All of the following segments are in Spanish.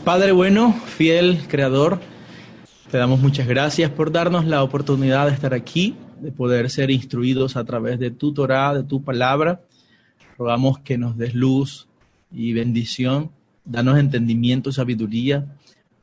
Padre bueno, fiel, creador, te damos muchas gracias por darnos la oportunidad de estar aquí, de poder ser instruidos a través de tu Torá, de tu palabra. Rogamos que nos des luz y bendición, danos entendimiento y sabiduría.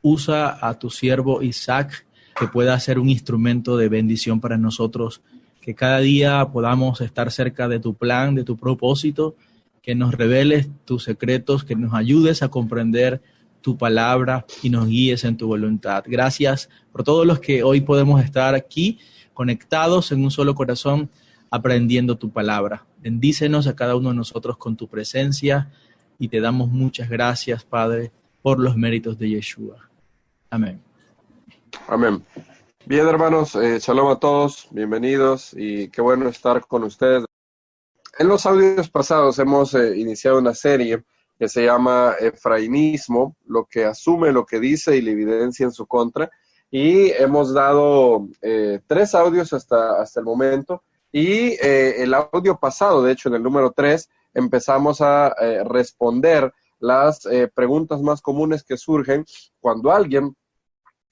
Usa a tu siervo Isaac, que pueda ser un instrumento de bendición para nosotros, que cada día podamos estar cerca de tu plan, de tu propósito, que nos reveles tus secretos, que nos ayudes a comprender tu palabra y nos guíes en tu voluntad. Gracias por todos los que hoy podemos estar aquí conectados en un solo corazón, aprendiendo tu palabra. Bendícenos a cada uno de nosotros con tu presencia y te damos muchas gracias, Padre, por los méritos de Yeshua. Amén. Amén. Bien, hermanos, shalom a todos, bienvenidos y qué bueno estar con ustedes. En los audios pasados hemos iniciado una serie que se llama Efrainismo, lo que asume, lo que dice y la evidencia en su contra. Y hemos dado 3 audios hasta el momento. Y el audio pasado, de hecho, en el número 3, empezamos a responder las preguntas más comunes que surgen cuando alguien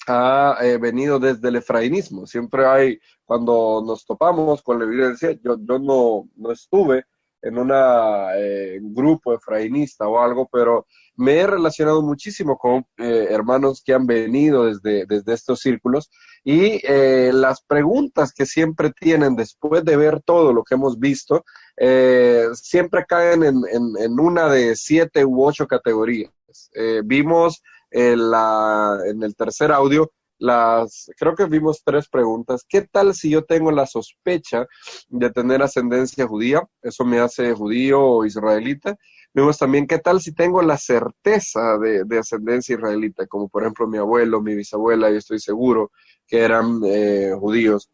ha venido desde el efrainismo. Siempre hay, cuando nos topamos con la evidencia, yo no estuve en un grupo efrainista o algo, pero me he relacionado muchísimo con hermanos que han venido desde estos círculos y las preguntas que siempre tienen después de ver todo lo que hemos visto, siempre caen en una de 7 u 8 categorías. Vimos en el tercer audio, creo que vimos 3 preguntas. ¿Qué tal si yo tengo la sospecha de tener ascendencia judía? ¿Eso me hace judío o israelita? Vimos también, ¿qué tal si tengo la certeza de ascendencia israelita? Como por ejemplo mi abuelo, mi bisabuela, yo estoy seguro que eran judíos.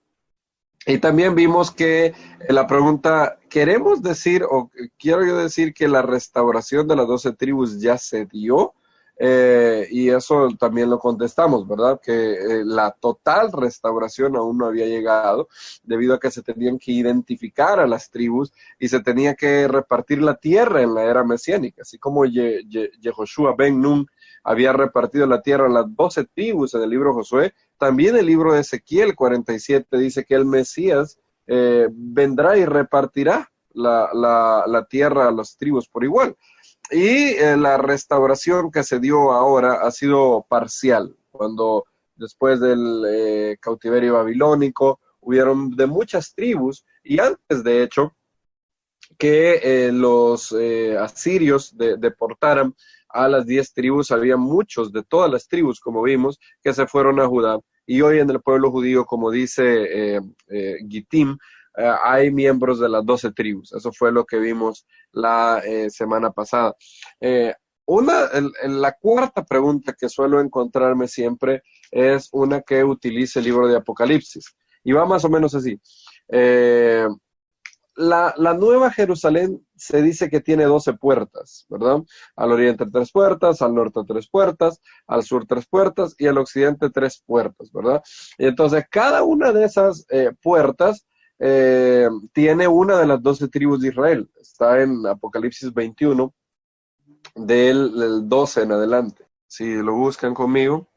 Y también vimos que la pregunta, ¿queremos decir o quiero yo decir que la restauración de las 12 tribus ya se dio? Y eso también lo contestamos, ¿verdad? Que la total restauración aún no había llegado, debido a que se tenían que identificar a las tribus y se tenía que repartir la tierra en la era mesiánica, así como Yehoshua ben Nun había repartido la tierra a las 12 tribus en el libro Josué. También el libro de Ezequiel 47 dice que el Mesías vendrá y repartirá la tierra a las tribus por igual. Y la restauración que se dio ahora ha sido parcial, cuando después del cautiverio babilónico hubieron de muchas tribus, y antes de hecho que los asirios deportaran a las 10 tribus, había muchos de todas las tribus, como vimos, que se fueron a Judá. Y hoy en el pueblo judío, como dice Gittim, hay miembros de las 12 tribus. Eso fue lo que vimos la semana pasada. La cuarta pregunta que suelo encontrarme siempre es una que utiliza el libro de Apocalipsis. Y va más o menos así. La Nueva Jerusalén se dice que tiene 12 puertas, ¿verdad? Al oriente 3 puertas, al norte 3 puertas, al sur 3 puertas y al occidente 3 puertas, ¿verdad? Y entonces cada una de esas puertas tiene una de las 12 tribus de Israel. Está en Apocalipsis 21, del 12 en adelante. Si lo buscan conmigo.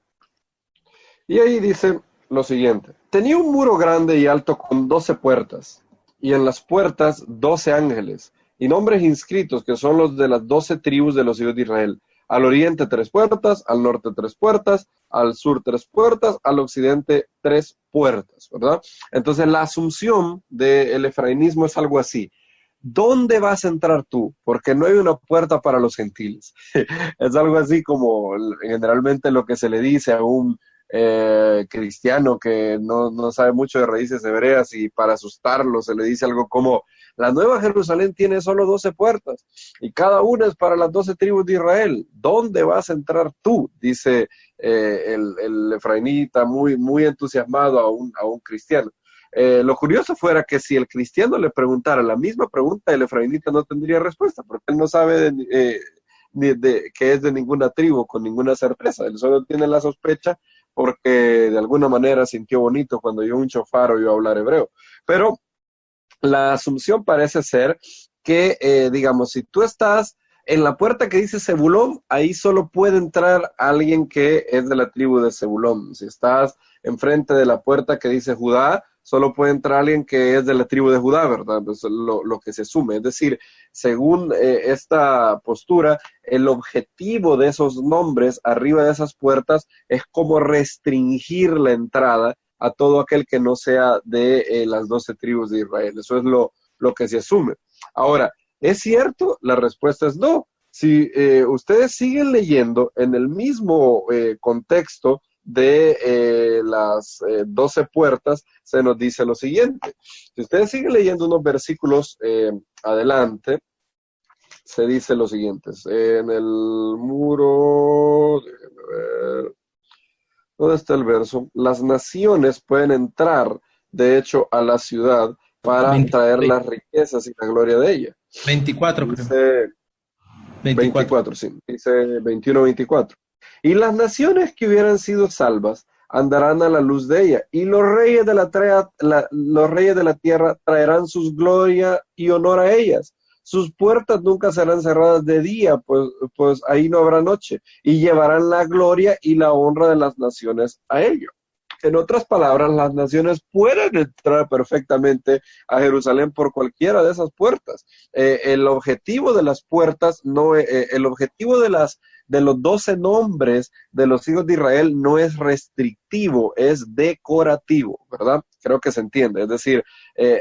Y ahí dice lo siguiente. Tenía un muro grande y alto con 12 puertas, y en las puertas 12 ángeles, y nombres inscritos que son los de las 12 tribus de los hijos de Israel. Al oriente 3 puertas, al norte 3 puertas, al sur 3 puertas, al occidente 3 puertas, ¿verdad? Entonces la asunción del efrainismo es algo así. ¿Dónde vas a entrar tú? Porque no hay una puerta para los gentiles. Es algo así como generalmente lo que se le dice a un cristiano que no sabe mucho de raíces hebreas, y para asustarlo se le dice algo como: la Nueva Jerusalén tiene solo 12 puertas y cada una es para las 12 tribus de Israel. ¿Dónde vas a entrar tú? Dice el efrainita muy entusiasmado a un cristiano. Lo curioso fuera que si el cristiano le preguntara la misma pregunta, el efrainita no tendría respuesta, porque él no sabe que es de ninguna tribu con ninguna certeza. Él solo tiene la sospecha porque de alguna manera sintió bonito cuando oyó un shofar o oyó hablar hebreo. Pero la asunción parece ser que, digamos, si tú estás En la puerta que dice Zebulón, ahí solo puede entrar alguien que es de la tribu de Zebulón. Si estás enfrente de la puerta que dice Judá, solo puede entrar alguien que es de la tribu de Judá, ¿verdad? Pues lo que se asume. Es decir, según esta postura, el objetivo de esos nombres arriba de esas puertas es como restringir la entrada a todo aquel que no sea de las 12 tribus de Israel. Eso es lo que se asume. Ahora, ¿es cierto? La respuesta es no. Si ustedes siguen leyendo en el mismo contexto de las 12 puertas, se nos dice lo siguiente. Si ustedes siguen leyendo unos versículos adelante, se dice lo siguiente. En el muro, déjenme ver, ¿dónde está el verso? Las naciones pueden entrar, de hecho, a la ciudad para 20, traer las riquezas y la gloria de ella. 24, creo. Dice 24, sí. Dice 21-24. Y las naciones que hubieran sido salvas andarán a la luz de ella, y los reyes de los reyes de la tierra traerán sus gloria y honor a ellas. Sus puertas nunca serán cerradas de día, pues ahí no habrá noche, y llevarán la gloria y la honra de las naciones a ellos. En otras palabras, las naciones pueden entrar perfectamente a Jerusalén por cualquiera de esas puertas. El objetivo de las puertas, el objetivo de los 12 nombres de los hijos de Israel no es restrictivo, es decorativo, ¿verdad? Creo que se entiende. Es decir,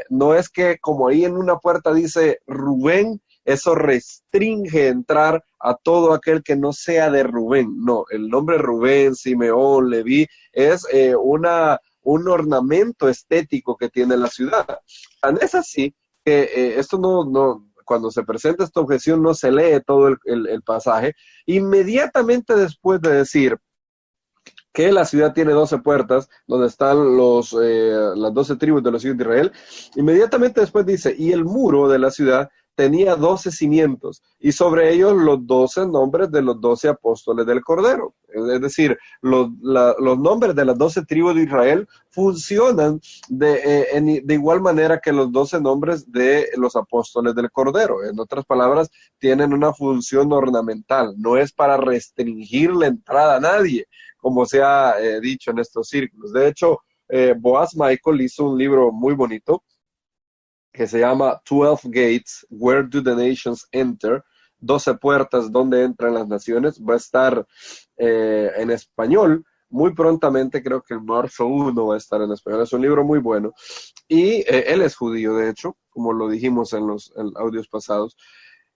no es que como ahí en una puerta dice Rubén, eso restringe entrar a todo aquel que no sea de Rubén. No, el nombre Rubén, Simeón, Leví es un ornamento estético que tiene la ciudad. Tan es así que esto cuando se presenta esta objeción no se lee todo el pasaje. Inmediatamente después de decir que la ciudad tiene 12 puertas, donde están las 12 tribus de los hijos de Israel, inmediatamente después dice, y el muro de la ciudad tenía 12 cimientos, y sobre ellos los 12 nombres de los 12 apóstoles del Cordero. Es decir, los nombres de las 12 tribus de Israel funcionan de igual manera que los 12 nombres de los apóstoles del Cordero. En otras palabras, tienen una función ornamental, no es para restringir la entrada a nadie, como se ha dicho en estos círculos. De hecho, Boaz Michael hizo un libro muy bonito que se llama 12 Gates, Where Do the Nations Enter? 12 puertas, donde entran las naciones. Va a estar en español muy prontamente, creo que en marzo 1 va a estar en español. Es un libro muy bueno. Y él es judío, de hecho, como lo dijimos en los audios pasados.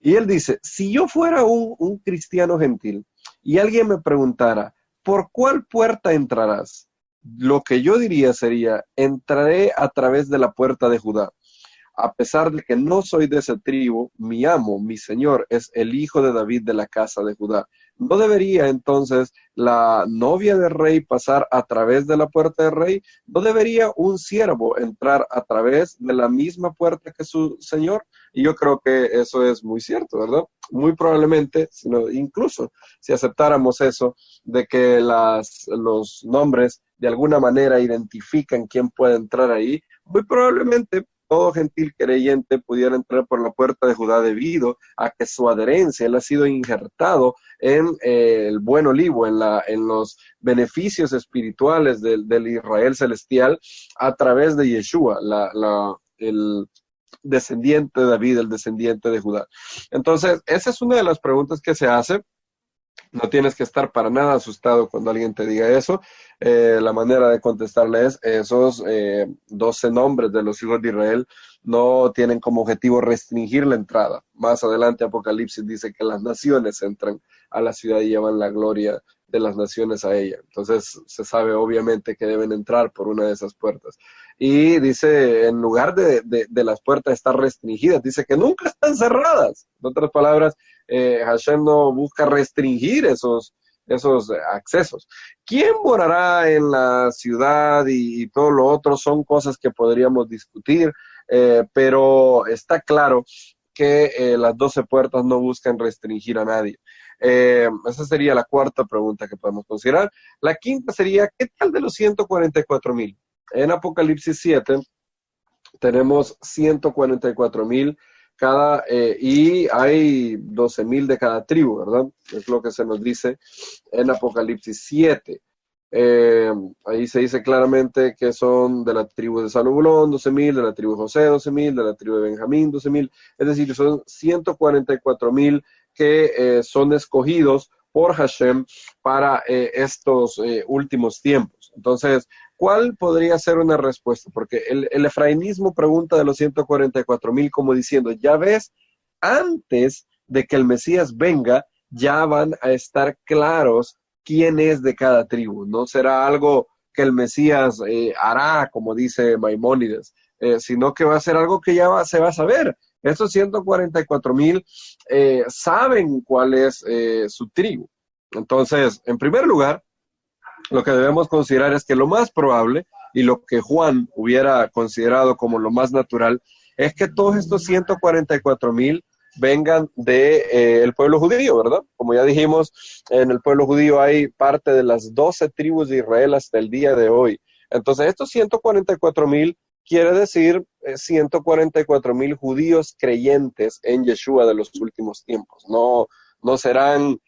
Y él dice, si yo fuera un cristiano gentil y alguien me preguntara, ¿por cuál puerta entrarás? Lo que yo diría sería, entraré a través de la puerta de Judá. A pesar de que no soy de esa tribu, mi amo, mi señor, es el hijo de David de la casa de Judá. ¿No debería entonces la novia del rey pasar a través de la puerta del rey? ¿No debería un siervo entrar a través de la misma puerta que su señor? Y yo creo que eso es muy cierto, ¿verdad? Muy probablemente, incluso si aceptáramos eso, de que los nombres de alguna manera identifican quién puede entrar ahí, muy probablemente todo gentil creyente pudiera entrar por la puerta de Judá debido a que su adherencia, él ha sido injertado en el buen olivo, en los beneficios espirituales del Israel celestial a través de Yeshua, el descendiente de David, el descendiente de Judá. Entonces, esa es una de las preguntas que se hace. No tienes que estar para nada asustado cuando alguien te diga eso. La manera de contestarle es, esos 12 nombres de los hijos de Israel no tienen como objetivo restringir la entrada. Más adelante Apocalipsis dice que las naciones entran a la ciudad y llevan la gloria de las naciones a ella. Entonces se sabe obviamente que deben entrar por una de esas puertas. Y dice, en lugar de las puertas estar restringidas, dice que nunca están cerradas. En otras palabras, Hashem no busca restringir esos accesos. ¿Quién morará en la ciudad y todo lo otro? Son cosas que podríamos discutir, pero está claro que las 12 puertas no buscan restringir a nadie. Esa sería la cuarta pregunta que podemos considerar. La quinta sería, ¿qué tal de los 144,000? En Apocalipsis 7 tenemos 144,000 y hay 12,000 de cada tribu, ¿verdad? Es lo que se nos dice en Apocalipsis 7. Ahí se dice claramente que son de la tribu de Zabulón 12,000, de la tribu de José 12,000, de la tribu de Benjamín 12,000, es decir, son 144,000 que son escogidos por Hashem para estos últimos tiempos. Entonces, ¿cuál podría ser una respuesta? Porque el efrainismo pregunta de los 144,000 como diciendo, ya ves, antes de que el Mesías venga, ya van a estar claros quién es de cada tribu. No será algo que el Mesías hará, como dice Maimónides, sino que va a ser algo que se va a saber. Estos 144,000 saben cuál es su tribu. Entonces, en primer lugar, lo que debemos considerar es que lo más probable y lo que Juan hubiera considerado como lo más natural es que todos estos 144,000 vengan del pueblo judío, ¿verdad? Como ya dijimos, en el pueblo judío hay parte de las 12 tribus de Israel hasta el día de hoy. Entonces, estos 144,000 quiere decir 144,000 judíos creyentes en Yeshua de los últimos tiempos. No serán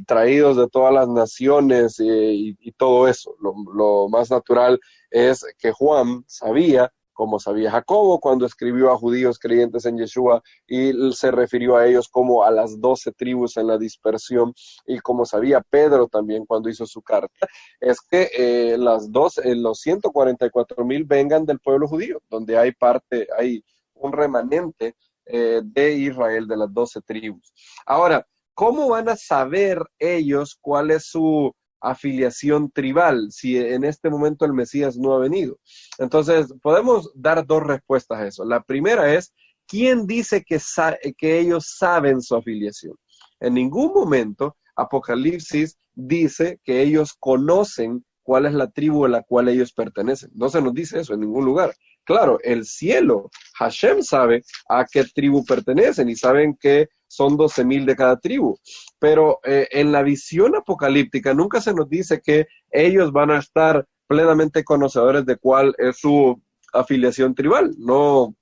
traídos de todas las naciones y todo eso. Lo más natural es que Juan sabía, como sabía Jacobo cuando escribió a judíos creyentes en Yeshua y se refirió a ellos como a las 12 tribus en la dispersión, y como sabía Pedro también cuando hizo su carta, es que los 144,000 vengan del pueblo judío, donde hay un remanente de Israel de las 12 tribus. Ahora, ¿cómo van a saber ellos cuál es su afiliación tribal si en este momento el Mesías no ha venido? Entonces, podemos dar dos respuestas a eso. La primera es, ¿quién dice que ellos saben su afiliación? En ningún momento Apocalipsis dice que ellos conocen cuál es la tribu a la cual ellos pertenecen. No se nos dice eso en ningún lugar. Claro, el cielo, Hashem sabe a qué tribu pertenecen y saben que son 12,000 de cada tribu. Pero en la visión apocalíptica nunca se nos dice que ellos van a estar plenamente conocedores de cuál es su afiliación tribal. No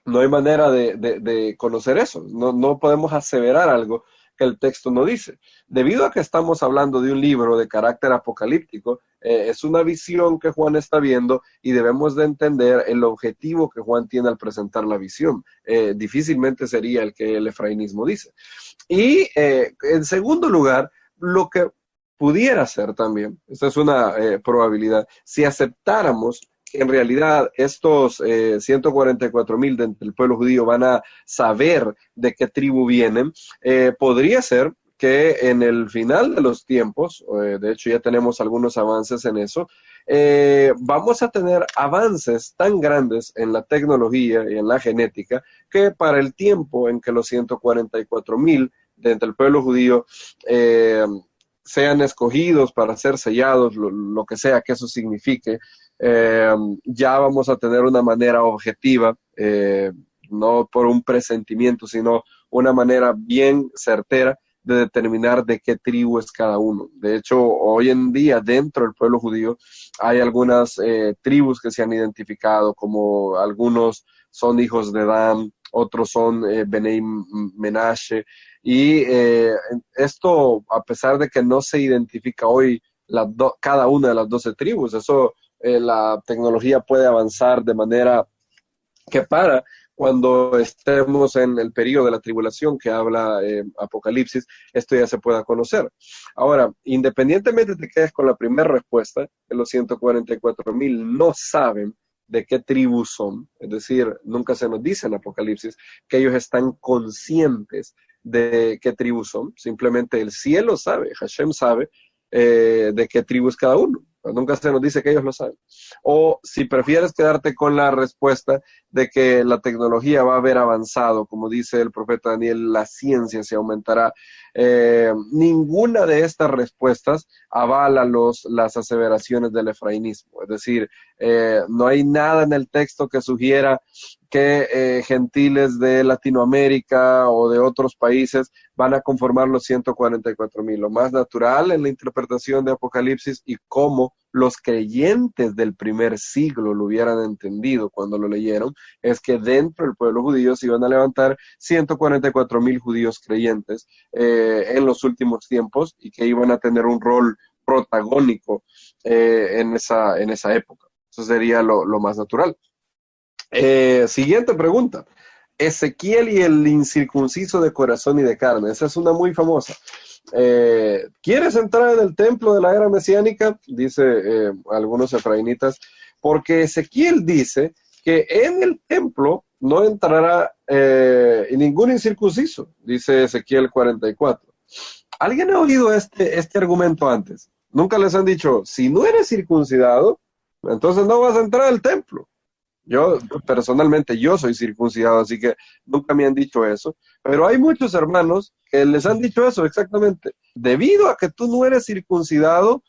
hay manera de conocer eso. No podemos aseverar algo que el texto no dice. Debido a que estamos hablando de un libro de carácter apocalíptico, es una visión que Juan está viendo y debemos de entender el objetivo que Juan tiene al presentar la visión. Difícilmente sería el que el efrainismo dice. Y en segundo lugar, lo que pudiera ser también, esta es una probabilidad, si aceptáramos en realidad estos 144,000 del pueblo judío van a saber de qué tribu vienen, podría ser que en el final de los tiempos, de hecho ya tenemos algunos avances en eso, vamos a tener avances tan grandes en la tecnología y en la genética que para el tiempo en que los 144,000 entre el pueblo judío sean escogidos para ser sellados, lo que sea que eso signifique, ya vamos a tener una manera objetiva, no por un presentimiento, sino una manera bien certera de determinar de qué tribu es cada uno. De hecho, hoy en día dentro del pueblo judío hay algunas tribus que se han identificado, como algunos son hijos de Dan, otros son Benei Menashe, y esto, a pesar de que no se identifica hoy cada una de las 12 tribus, eso la tecnología puede avanzar de manera que cuando estemos en el periodo de la tribulación que habla Apocalipsis, esto ya se pueda conocer. Ahora, independientemente de que quedes con la primera respuesta, que los 144,000 no saben de qué tribu son, es decir, nunca se nos dice en Apocalipsis que ellos están conscientes de qué tribu son, simplemente el cielo sabe, Hashem sabe de qué tribu es cada uno. Nunca se nos dice que ellos lo saben. O si prefieres quedarte con la respuesta de que la tecnología va a haber avanzado, como dice el profeta Daniel, la ciencia se aumentará. Ninguna de estas respuestas avala las aseveraciones del efrainismo. Es decir, no hay nada en el texto que sugiera que gentiles de Latinoamérica o de otros países van a conformar los 144,000. Lo más natural en la interpretación de Apocalipsis y cómo los creyentes del primer siglo lo hubieran entendido cuando lo leyeron, es que dentro del pueblo judío se iban a levantar 144,000 judíos creyentes en los últimos tiempos y que iban a tener un rol protagónico en esa época. Eso sería lo más natural. Siguiente pregunta. Ezequiel y el incircunciso de corazón y de carne. Esa es una muy famosa. ¿Quieres entrar en el templo de la era mesiánica? Dice algunos efraínitas, porque Ezequiel dice que en el templo no entrará ningún incircunciso, dice Ezequiel 44. ¿Alguien ha oído este argumento antes? Nunca les han dicho, si no eres circuncidado, entonces no vas a entrar al templo. Yo, personalmente, yo soy circuncidado, así que nunca me han dicho eso. Pero hay muchos hermanos que les han dicho eso exactamente. Debido a que tú no eres circuncidado,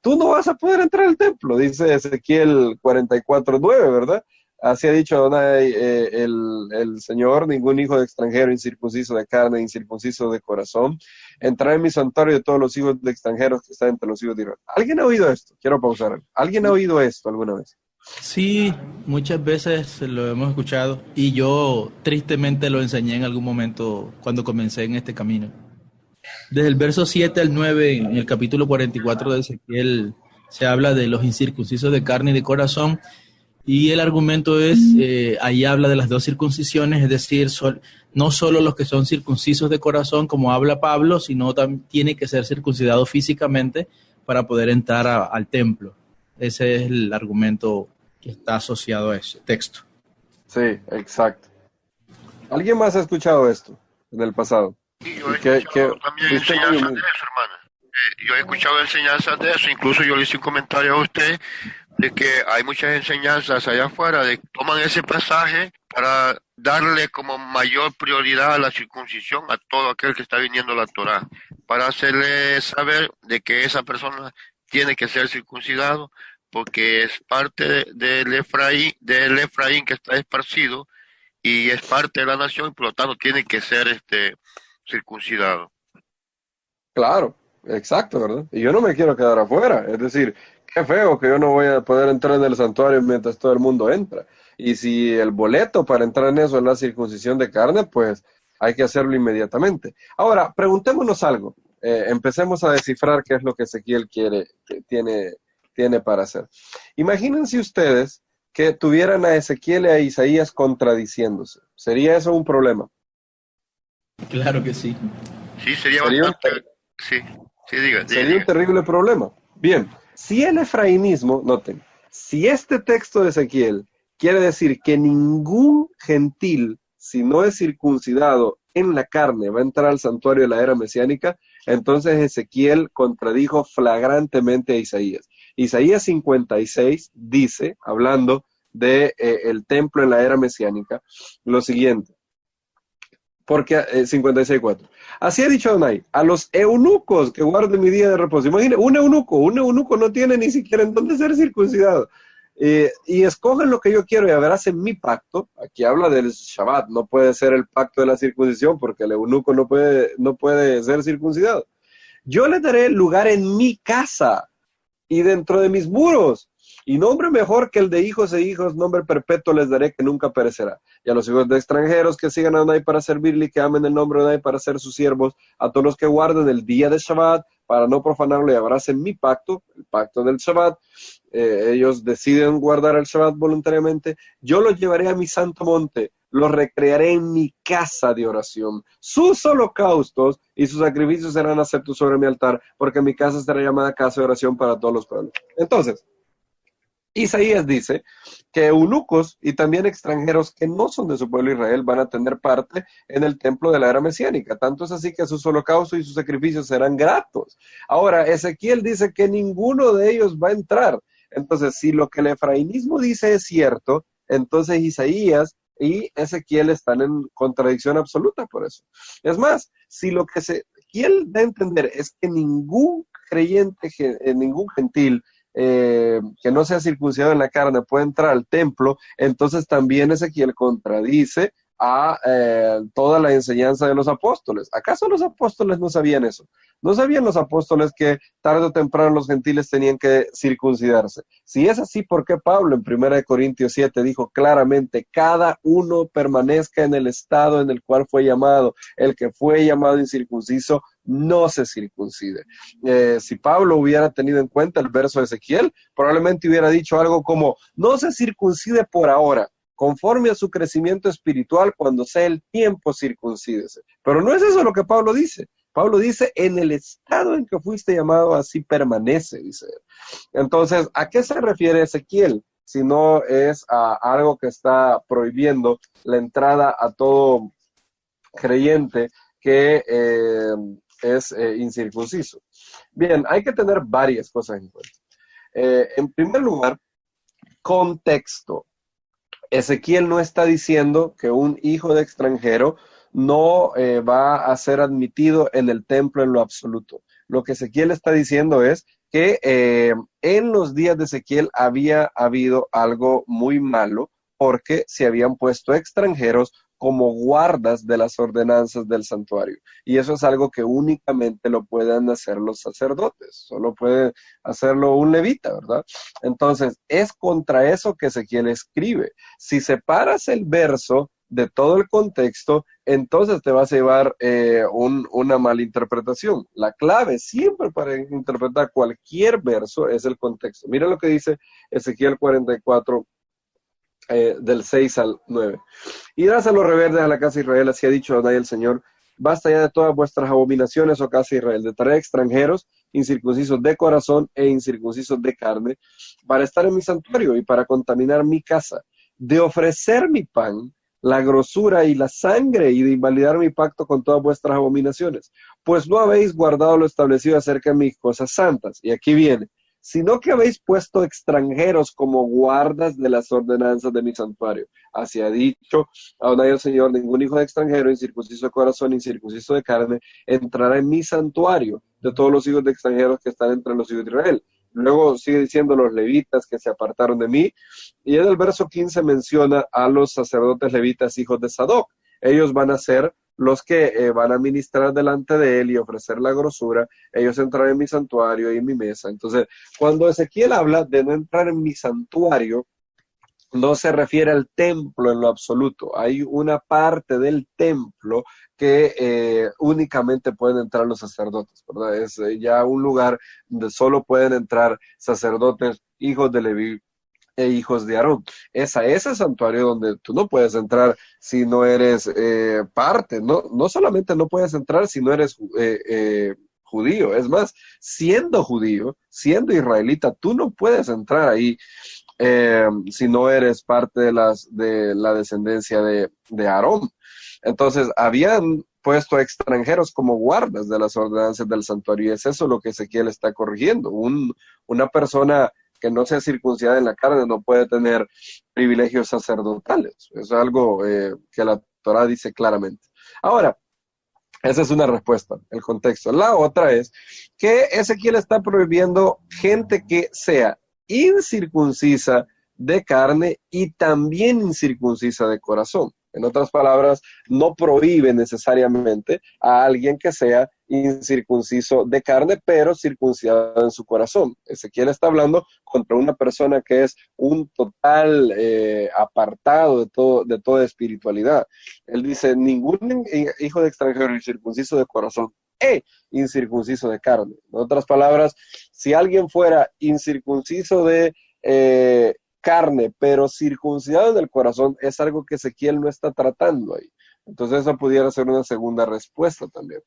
tú no vas a poder entrar al templo, dice Ezequiel 44:9, ¿verdad? Así ha dicho Adonai, el Señor, ningún hijo de extranjero incircunciso de carne, incircunciso de corazón, entrará en mi santuario de todos los hijos de extranjeros que están entre los hijos de Israel. ¿Alguien ha oído esto? Quiero pausar. ¿Alguien ha oído esto alguna vez? Sí, muchas veces lo hemos escuchado y yo tristemente lo enseñé en algún momento cuando comencé en este camino. Desde el verso 7 al 9, en el capítulo 44 de Ezequiel, se habla de los incircuncisos de carne y de corazón, y el argumento es, ahí habla de las dos circuncisiones, es decir, no solo los que son circuncisos de corazón, como habla Pablo, sino también tiene que ser circuncidado físicamente para poder entrar al templo. Ese es el argumento que está asociado a ese texto. Sí, exacto. ¿Alguien más ha escuchado esto en el pasado? Sí, yo he escuchado también enseñanzas de eso, hermana. Yo he escuchado enseñanzas de eso, incluso yo le hice un comentario a usted de que hay muchas enseñanzas allá afuera de que toman ese pasaje para darle como mayor prioridad a la circuncisión a todo aquel que está viniendo a la Torá, para hacerle saber de que esa persona tiene que ser circuncidado porque es parte del Efraín que está esparcido y es parte de la nación y por lo tanto tiene que ser circuncidado. Claro, exacto, ¿verdad? Y yo no me quiero quedar afuera, es decir, qué feo que yo no voy a poder entrar en el santuario mientras todo el mundo entra. Y si el boleto para entrar en eso es la circuncisión de carne, pues hay que hacerlo inmediatamente. Ahora, preguntémonos algo. Empecemos a descifrar qué es lo que Ezequiel tiene para hacer. Imagínense ustedes que tuvieran a Ezequiel y a Isaías contradiciéndose. ¿Sería eso un problema? Claro que sí. Sí, sería bastante... Sí, diga. Sería un terrible problema. Bien, si el efrainismo, noten, si este texto de Ezequiel quiere decir que ningún gentil, si no es circuncidado en la carne, va a entrar al santuario de la era mesiánica, entonces Ezequiel contradijo flagrantemente a Isaías. Isaías 56 dice, hablando de el templo en la era mesiánica, lo siguiente. Porque 56:4. Así ha dicho Adonai, a los eunucos que guarden mi día de reposo. Imaginen, un eunuco no tiene ni siquiera en dónde ser circuncidado. Y escogen lo que yo quiero y abracen mi pacto. Aquí habla del Shabbat, no puede ser el pacto de la circuncisión porque el eunuco no puede ser circuncidado. Yo les daré lugar en mi casa y dentro de mis muros. Y nombre mejor que el de hijos e hijos, nombre perpetuo les daré que nunca perecerá. Y a los hijos de extranjeros que sigan a Adonai para servirle y que amen el nombre de Adonai para ser sus siervos, a todos los que guarden el día de Shabbat para no profanarlo y abracen mi pacto, el pacto del Shabbat. Ellos deciden guardar el Shabbat voluntariamente. Yo los llevaré a mi santo monte, los recrearé en mi casa de oración. Sus holocaustos y sus sacrificios serán aceptos sobre mi altar, porque mi casa será llamada casa de oración para todos los pueblos. Entonces, Isaías dice que eunucos y también extranjeros que no son de su pueblo Israel van a tener parte en el templo de la era mesiánica. Tanto es así que sus holocaustos y sus sacrificios serán gratos. Ahora, Ezequiel dice que ninguno de ellos va a entrar. Entonces, si lo que el efrainismo dice es cierto, entonces Isaías y Ezequiel están en contradicción absoluta por eso. Es más, si lo que Ezequiel da a entender es que ningún creyente, ningún gentil, que no sea circuncidado en la carne puede entrar al templo, entonces también Ezequiel contradice a toda la enseñanza de los apóstoles. ¿Acaso los apóstoles no sabían eso? ¿No sabían los apóstoles que tarde o temprano los gentiles tenían que circuncidarse? Si es así, ¿por qué Pablo en 1 Corintios 7 dijo claramente, cada uno permanezca en el estado en el cual fue llamado? El que fue llamado incircunciso no se circuncide. Si Pablo hubiera tenido en cuenta el verso de Ezequiel, probablemente hubiera dicho algo como, no se circuncide por ahora, conforme a su crecimiento espiritual, cuando sea el tiempo, circuncídese. Pero no es eso lo que Pablo dice. Pablo dice, en el estado en que fuiste llamado, así permanece, dice él. Entonces, ¿a qué se refiere Ezequiel? Si no es a algo que está prohibiendo la entrada a todo creyente que es incircunciso. Bien, hay que tener varias cosas en cuenta. En primer lugar, contexto. Ezequiel no está diciendo que un hijo de extranjero no va a ser admitido en el templo en lo absoluto. Lo que Ezequiel está diciendo es que en los días de Ezequiel había habido algo muy malo porque se habían puesto extranjeros como guardas de las ordenanzas del santuario. Y eso es algo que únicamente lo pueden hacer los sacerdotes, solo puede hacerlo un levita, ¿verdad? Entonces, es contra eso que Ezequiel escribe. Si separas el verso de todo el contexto, entonces te vas a llevar una malinterpretación. La clave siempre para interpretar cualquier verso es el contexto. Mira lo que dice Ezequiel 44, del 6 al 9. Irás a los rebeldes a la casa de Israel, así ha dicho Adonai el Señor, basta ya de todas vuestras abominaciones, oh casa de Israel, de traer extranjeros, incircuncisos de corazón e incircuncisos de carne, para estar en mi santuario y para contaminar mi casa, de ofrecer mi pan, la grosura y la sangre, y de invalidar mi pacto con todas vuestras abominaciones, pues no habéis guardado lo establecido acerca de mis cosas santas. Y aquí viene, sino que habéis puesto extranjeros como guardas de las ordenanzas de mi santuario. Así ha dicho Adonai el Señor, ningún hijo de extranjero, incircunciso de corazón, incircunciso de carne, entrará en mi santuario de todos los hijos de extranjeros que están entre los hijos de Israel. Luego sigue diciendo los levitas que se apartaron de mí, y en el verso 15 menciona a los sacerdotes levitas, hijos de Sadoc. Ellos van a ser los que van a ministrar delante de él y ofrecer la grosura. Ellos entrarán en mi santuario y en mi mesa. Entonces, cuando Ezequiel habla de no entrar en mi santuario, no se refiere al templo en lo absoluto. Hay una parte del templo que únicamente pueden entrar los sacerdotes, ¿verdad? Es ya un lugar donde solo pueden entrar sacerdotes, hijos de Leví e hijos de Aarón. Es a ese santuario donde tú no puedes entrar si no eres parte. No solamente no puedes entrar si no eres judío. Es más, siendo judío, siendo israelita, tú no puedes entrar ahí si no eres parte de la descendencia de Aarón. Entonces, habían puesto a extranjeros como guardas de las ordenanzas del santuario, y es eso lo que Ezequiel está corrigiendo. Una persona que no sea circuncidada en la carne no puede tener privilegios sacerdotales. Eso es algo que la Torá dice claramente. Ahora, esa es una respuesta, el contexto. La otra es que Ezequiel está prohibiendo gente que sea incircuncisa de carne y también incircuncisa de corazón. En otras palabras, no prohíbe necesariamente a alguien que sea incircunciso de carne, pero circuncidado en su corazón. Ezequiel está hablando contra una persona que es un total apartado de toda espiritualidad. Él dice, ningún hijo de extranjero incircunciso de corazón incircunciso de carne. En otras palabras, si alguien fuera incircunciso de carne, pero circuncidado en el corazón, es algo que Ezequiel no está tratando ahí. Entonces eso pudiera ser una segunda respuesta también.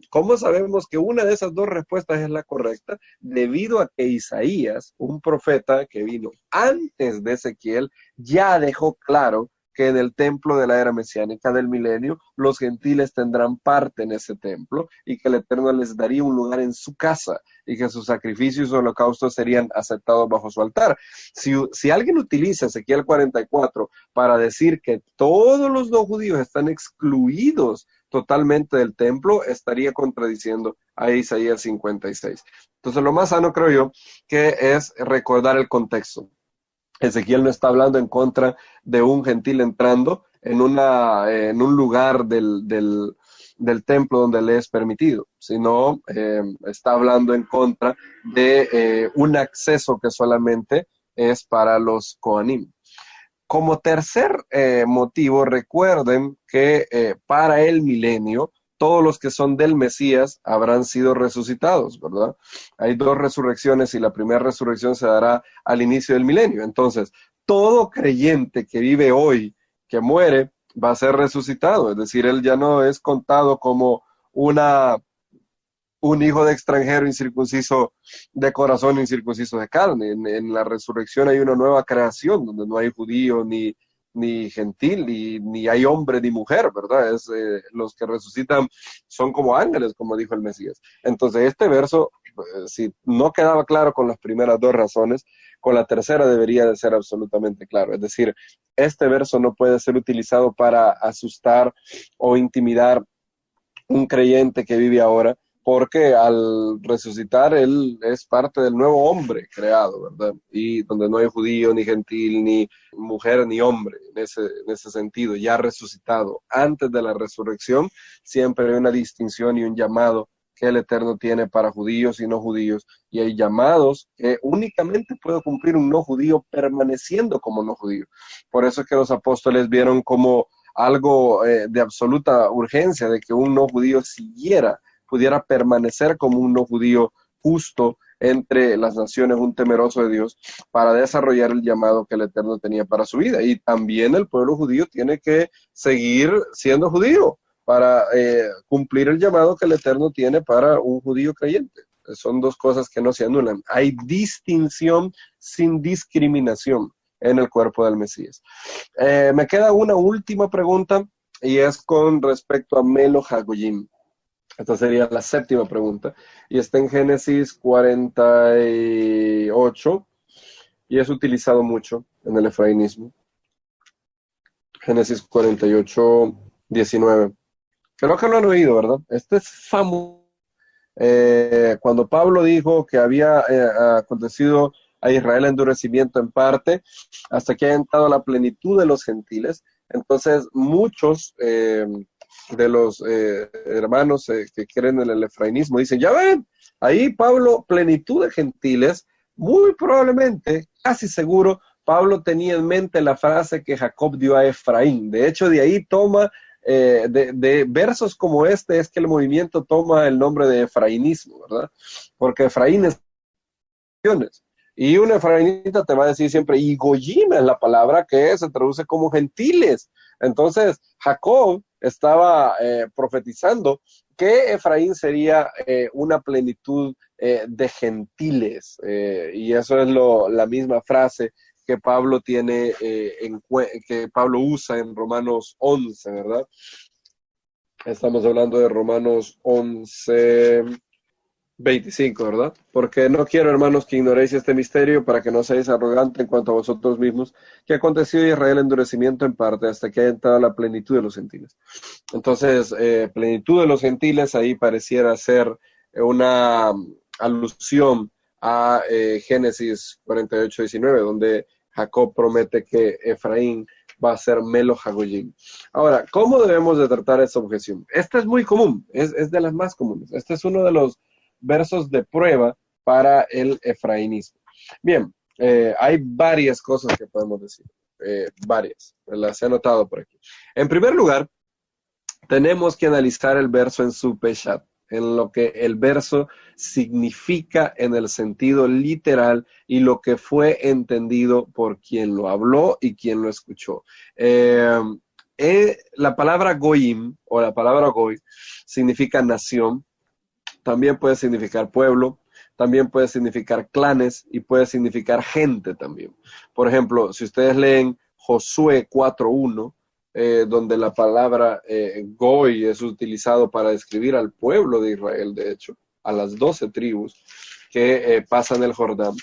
¿Cómo sabemos que una de esas dos respuestas es la correcta? Debido a que Isaías, un profeta que vino antes de Ezequiel, ya dejó claro que en el templo de la era mesiánica del milenio, los gentiles tendrán parte en ese templo y que el Eterno les daría un lugar en su casa y que sus sacrificios y holocaustos serían aceptados bajo su altar. Si alguien utiliza Ezequiel 44 para decir que todos los no judíos están excluidos totalmente del templo, estaría contradiciendo a Isaías 56. Entonces, lo más sano, creo yo, que es recordar el contexto. Ezequiel no está hablando en contra de un gentil entrando en un lugar del templo donde le es permitido, sino está hablando en contra de un acceso que solamente es para los Kohanim. Como tercer motivo, recuerden que para el milenio, todos los que son del Mesías habrán sido resucitados, ¿verdad? Hay dos resurrecciones y la primera resurrección se dará al inicio del milenio. Entonces, todo creyente que vive hoy, que muere, va a ser resucitado. Es decir, él ya no es contado como un hijo de extranjero incircunciso de corazón, incircunciso de carne. En la resurrección hay una nueva creación, donde no hay judío ni gentil, ni hay hombre ni mujer, ¿verdad? Los que resucitan son como ángeles, como dijo el Mesías. Entonces, este verso, si no quedaba claro con las primeras dos razones, con la tercera debería de ser absolutamente claro. Es decir, este verso no puede ser utilizado para asustar o intimidar un creyente que vive ahora, porque al resucitar él es parte del nuevo hombre creado, ¿verdad? Y donde no hay judío, ni gentil, ni mujer, ni hombre, en ese sentido, ya resucitado. Antes de la resurrección siempre hay una distinción y un llamado que el Eterno tiene para judíos y no judíos, y hay llamados que únicamente puede cumplir un no judío permaneciendo como no judío. Por eso es que los apóstoles vieron como algo de absoluta urgencia de que un no judío pudiera permanecer como un no judío justo entre las naciones, un temeroso de Dios, para desarrollar el llamado que el Eterno tenía para su vida. Y también el pueblo judío tiene que seguir siendo judío para cumplir el llamado que el Eterno tiene para un judío creyente. Son dos cosas que no se anulan. Hay distinción sin discriminación en el cuerpo del Mesías. Me queda una última pregunta y es con respecto a Melo Hagoyim. Esta sería la séptima pregunta y está en Génesis 48 y es utilizado mucho en el efrainismo. Génesis 48, 19. Creo que lo han oído, ¿verdad? Este es famoso. Cuando Pablo dijo que había acontecido a Israel endurecimiento en parte, hasta que haya entrado la plenitud de los gentiles. Entonces, muchos de los hermanos que creen en el efrainismo dicen, ya ven, ahí Pablo, plenitud de gentiles, muy probablemente, casi seguro, Pablo tenía en mente la frase que Jacob dio a Efraín. De hecho, de ahí toma, de versos como este, es que el movimiento toma el nombre de efrainismo, ¿verdad? Porque Efraín es y un efraínita te va a decir siempre, y Goyim es la palabra que se traduce como gentiles. Entonces, Jacob estaba profetizando que Efraín sería una plenitud de gentiles. Y eso es la misma frase que Pablo tiene, que Pablo usa en Romanos 11, ¿verdad? Estamos hablando de Romanos 11... 25, ¿verdad? Porque no quiero, hermanos, que ignoréis este misterio para que no seáis arrogantes en cuanto a vosotros mismos, que ha acontecido en Israel endurecimiento en parte hasta que haya entrado la plenitud de los gentiles. Entonces, plenitud de los gentiles, ahí pareciera ser una alusión a Génesis 48, 19, donde Jacob promete que Efraín va a ser Melo Hagoyim. Ahora, ¿cómo debemos de tratar esta objeción? Esta es muy común, es de las más comunes. Este es uno de los versos de prueba para el efrainismo. Bien, hay varias cosas que podemos decir, varias, las he anotado por aquí. En primer lugar, tenemos que analizar el verso en su peshat, en lo que el verso significa en el sentido literal y lo que fue entendido por quien lo habló y quien lo escuchó. La palabra goyim o la palabra goy significa nación. También puede significar pueblo, también puede significar clanes y puede significar gente también. Por ejemplo, si ustedes leen Josué 4.1, donde la palabra Goy es utilizado para describir al pueblo de Israel, de hecho, a las 12 tribus que pasan el Jordán.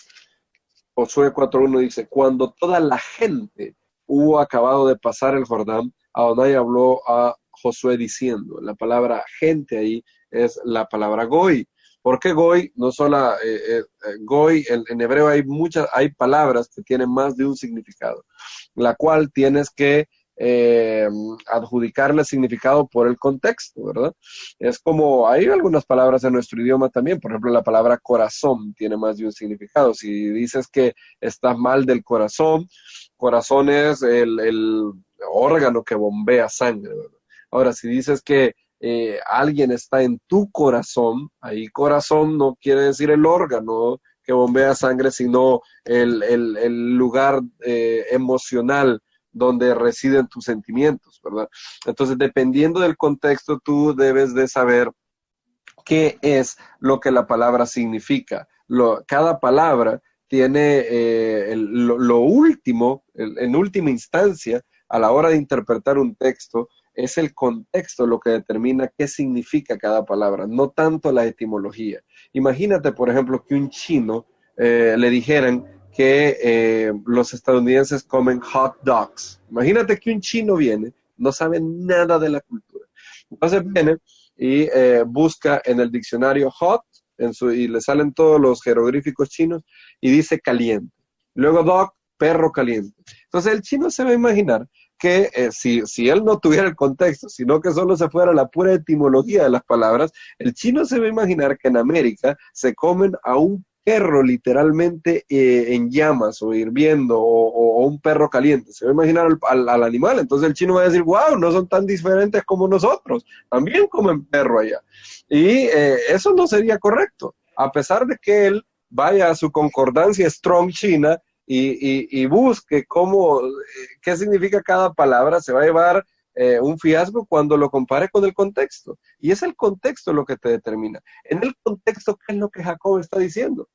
Josué 4.1 dice, cuando toda la gente hubo acabado de pasar el Jordán, Adonai habló a Josué diciendo, la palabra gente ahí es la palabra Goy. ¿Por qué Goy? No solo Goy, en hebreo hay palabras que tienen más de un significado, la cual tienes que adjudicarle significado por el contexto, ¿verdad? Es como, hay algunas palabras en nuestro idioma también, por ejemplo, la palabra corazón tiene más de un significado. Si dices que estás mal del corazón, corazón es el órgano que bombea sangre, ¿verdad? Ahora, si dices que alguien está en tu corazón, ahí corazón no quiere decir el órgano que bombea sangre, sino el lugar emocional donde residen tus sentimientos, ¿verdad? Entonces, dependiendo del contexto, tú debes de saber qué es lo que la palabra significa. Cada palabra tiene lo último, en última instancia, a la hora de interpretar un texto, es el contexto lo que determina qué significa cada palabra, no tanto la etimología. Imagínate, por ejemplo, que un chino le dijeran que los estadounidenses comen hot dogs. Imagínate que un chino viene, no sabe nada de la cultura. Entonces viene y busca en el diccionario hot y le salen todos los jeroglíficos chinos y dice caliente. Luego dog, perro caliente. Entonces el chino se va a imaginar que si él no tuviera el contexto, sino que solo se fuera la pura etimología de las palabras, el chino se va a imaginar que en América se comen a un perro literalmente en llamas o hirviendo o un perro caliente. Se va a imaginar al animal. Entonces el chino va a decir, wow, no son tan diferentes como nosotros. También comen perro allá. Y eso no sería correcto. A pesar de que él vaya a su concordancia Strong China y busque qué significa cada palabra, se va a llevar un fiasco cuando lo compare con el contexto. Y es el contexto lo que te determina. En el contexto, ¿qué es lo que Jacob está diciendo?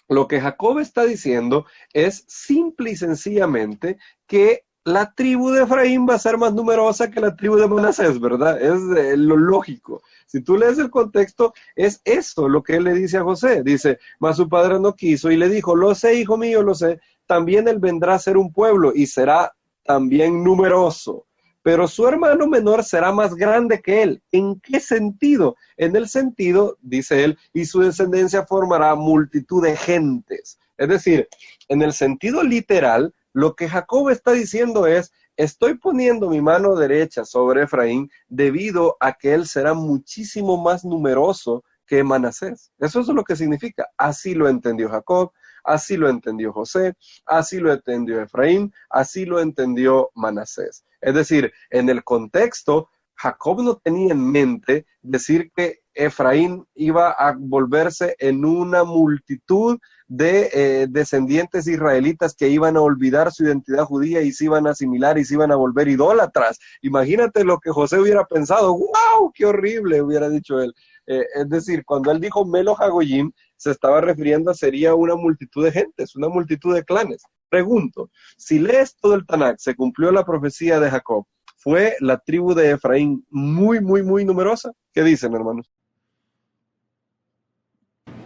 Lo que Jacob está diciendo es simple y sencillamente que la tribu de Efraín va a ser más numerosa que la tribu de Manasés, ¿verdad? Es lo lógico. Si tú lees el contexto, es eso lo que él le dice a José. Dice, mas su padre no quiso y le dijo, lo sé, hijo mío, lo sé, también él vendrá a ser un pueblo y será también numeroso. Pero su hermano menor será más grande que él. ¿En qué sentido? En el sentido, dice él, y su descendencia formará multitud de gentes. Es decir, en el sentido literal, lo que Jacob está diciendo es, estoy poniendo mi mano derecha sobre Efraín debido a que él será muchísimo más numeroso que Manasés. Eso es lo que significa. Así lo entendió Jacob, así lo entendió José, así lo entendió Efraín, así lo entendió Manasés. Es decir, en el contexto, Jacob no tenía en mente decir que Efraín iba a volverse en una multitud de descendientes israelitas que iban a olvidar su identidad judía y se iban a asimilar y se iban a volver idólatras. Imagínate lo que José hubiera pensado. ¡Wow! ¡Qué horrible! Hubiera dicho él. Es decir, cuando él dijo Melo Hagoyim, se estaba refiriendo a sería una multitud de gentes, una multitud de clanes. Pregunto, si lees todo el Tanakh, se cumplió la profecía de Jacob, ¿fue la tribu de Efraín muy, muy, muy numerosa? ¿Qué dicen, hermanos?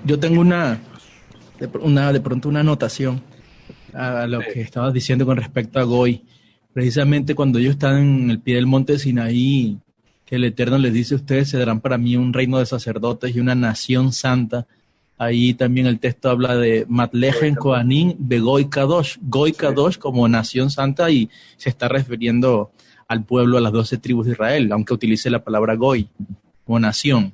Yo tengo de pronto una anotación a lo que estabas diciendo con respecto a Goy. Precisamente cuando ellos están en el pie del monte Sinaí, que el Eterno les dice, ustedes serán para mí un reino de sacerdotes y una nación santa. Ahí también el texto habla de Matlejen Kohanim Begoy Kadosh, Goy Kadosh como nación santa, y se está refiriendo al pueblo, a las 12 tribus de Israel, aunque utilice la palabra Goy como nación.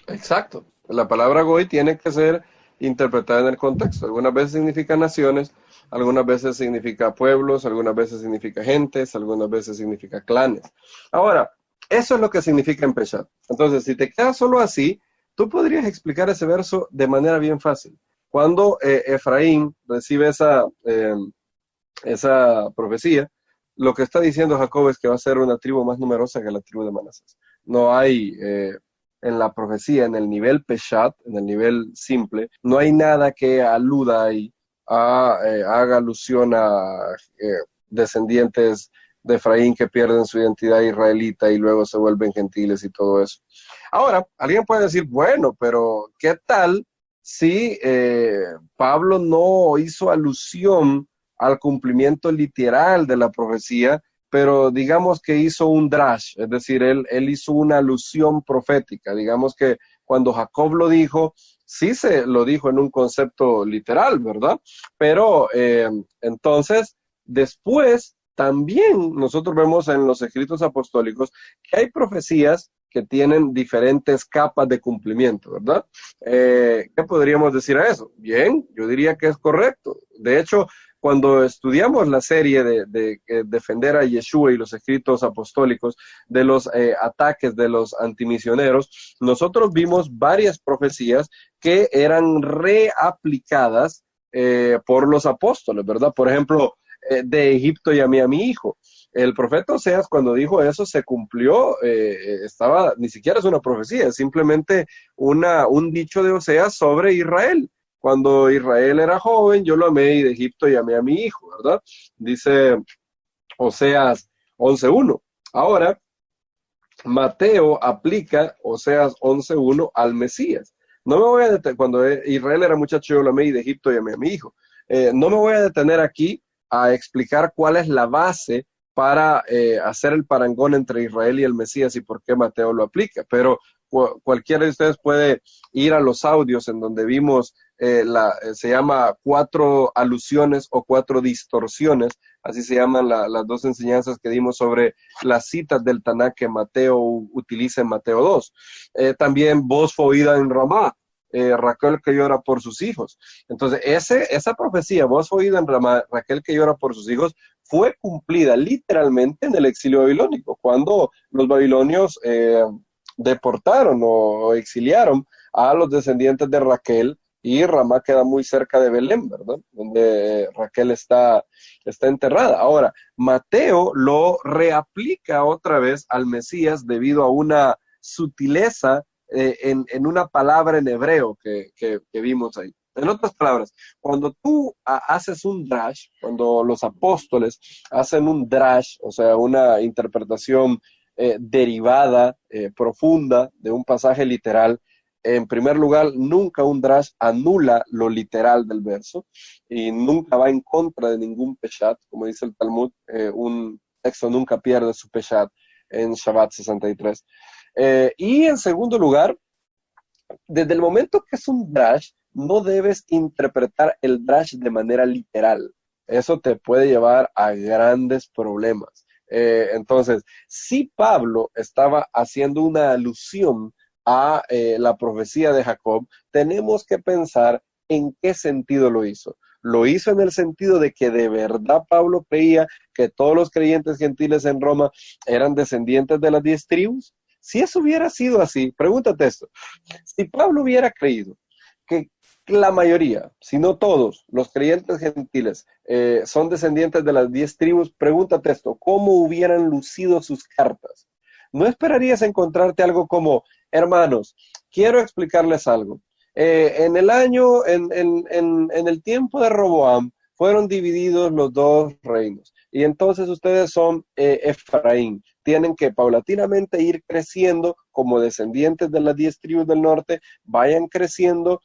Exacto. La palabra Goy tiene que ser interpretada en el contexto. Algunas veces significa naciones, algunas veces significa pueblos, algunas veces significa gentes, algunas veces significa clanes. Ahora, eso es lo que significa en Peshat. Entonces, si te quedas solo así, tú podrías explicar ese verso de manera bien fácil. Cuando Efraín recibe esa profecía, lo que está diciendo Jacob es que va a ser una tribu más numerosa que la tribu de Manasés. No hay en la profecía, en el nivel Peshat, en el nivel simple, no hay nada que aluda ahí haga alusión a descendientes de Efraín que pierden su identidad israelita y luego se vuelven gentiles y todo eso. Ahora, alguien puede decir, bueno, pero ¿qué tal si Pablo no hizo alusión al cumplimiento literal de la profecía, pero digamos que hizo un drash, es decir, él hizo una alusión profética? Digamos que cuando Jacob lo dijo, sí se lo dijo en un concepto literal, ¿verdad? Pero entonces, después también nosotros vemos en los escritos apostólicos que hay profecías que tienen diferentes capas de cumplimiento, ¿verdad? ¿Qué podríamos decir a eso? Bien, yo diría que es correcto. De hecho, cuando estudiamos la serie de defender a Yeshua y los escritos apostólicos de los ataques de los antimisioneros, nosotros vimos varias profecías que eran reaplicadas por los apóstoles, ¿verdad? Por ejemplo, de Egipto llamé a mi hijo. El profeta Oseas, cuando dijo eso, se cumplió, ni siquiera es una profecía, es simplemente un dicho de Oseas sobre Israel. Cuando Israel era joven, yo lo amé y de Egipto llamé a mi hijo, ¿verdad? Dice Oseas 11.1. Ahora, Mateo aplica Oseas 11.1 al Mesías. No me voy a detener, cuando Israel era muchacho, yo lo amé y de Egipto llamé a mi hijo. No me voy a detener aquí a explicar cuál es la base para hacer el parangón entre Israel y el Mesías y por qué Mateo lo aplica, pero cualquiera de ustedes puede ir a los audios en donde vimos, se llama 4 alusiones o 4 distorsiones, así se llaman las 2 enseñanzas que dimos sobre las citas del Tanaj que Mateo utiliza en Mateo 2. También voz fue oída en Ramá, Raquel que llora por sus hijos. Entonces, esa profecía, voz fue oída en Ramá, Raquel que llora por sus hijos, fue cumplida literalmente en el exilio babilónico, cuando los babilonios deportaron o exiliaron a los descendientes de Raquel, y Ramá queda muy cerca de Belén, ¿verdad? Donde Raquel está enterrada. Ahora, Mateo lo reaplica otra vez al Mesías debido a una sutileza en una palabra en hebreo que vimos ahí. En otras palabras, cuando tú haces un drash, cuando los apóstoles hacen un drash, o sea, una interpretación derivada, profunda de un pasaje literal, en primer lugar, nunca un drash anula lo literal del verso y nunca va en contra de ningún peshat, como dice el Talmud, un texto nunca pierde su peshat en Shabbat 63. Y en segundo lugar, desde el momento que es un drash, no debes interpretar el drash de manera literal. Eso te puede llevar a grandes problemas. Entonces, si Pablo estaba haciendo una alusión a la profecía de Jacob, tenemos que pensar en qué sentido lo hizo. Lo hizo en el sentido de que de verdad Pablo creía que todos los creyentes gentiles en Roma eran descendientes de las 10 tribus. Si eso hubiera sido así, pregúntate esto, si Pablo hubiera creído que la mayoría, si no todos, los creyentes gentiles son descendientes de las 10 tribus, pregúntate esto, ¿cómo hubieran lucido sus cartas? ¿No esperarías encontrarte algo como, hermanos, quiero explicarles algo? En el tiempo de Roboam, fueron divididos los 2 reinos, y entonces ustedes son Efraín. Tienen que paulatinamente ir creciendo como descendientes de las 10 tribus del norte, vayan creciendo,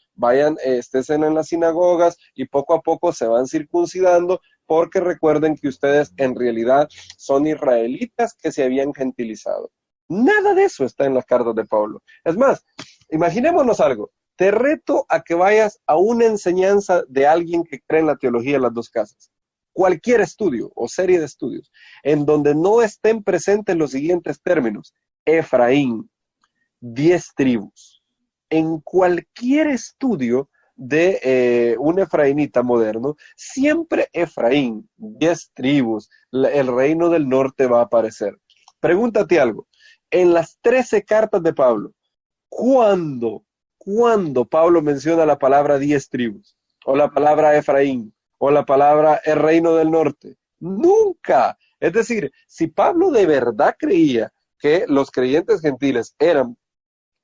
estén en las sinagogas y poco a poco se van circuncidando, porque recuerden que ustedes en realidad son israelitas que se habían gentilizado. Nada de eso está en las cartas de Pablo. Es más, imaginémonos algo. Te reto a que vayas a una enseñanza de alguien que cree en la teología de las 2 casas. Cualquier estudio o serie de estudios en donde no estén presentes los siguientes términos: Efraín, 10 tribus. En cualquier estudio de un efraínita moderno, siempre Efraín, 10 tribus, el reino del norte va a aparecer. Pregúntate algo. En las 13 cartas de Pablo, ¿cuándo Pablo menciona la palabra 10 tribus? O la palabra Efraín, o la palabra el reino del norte. Nunca. Es decir, si Pablo de verdad creía que los creyentes gentiles eran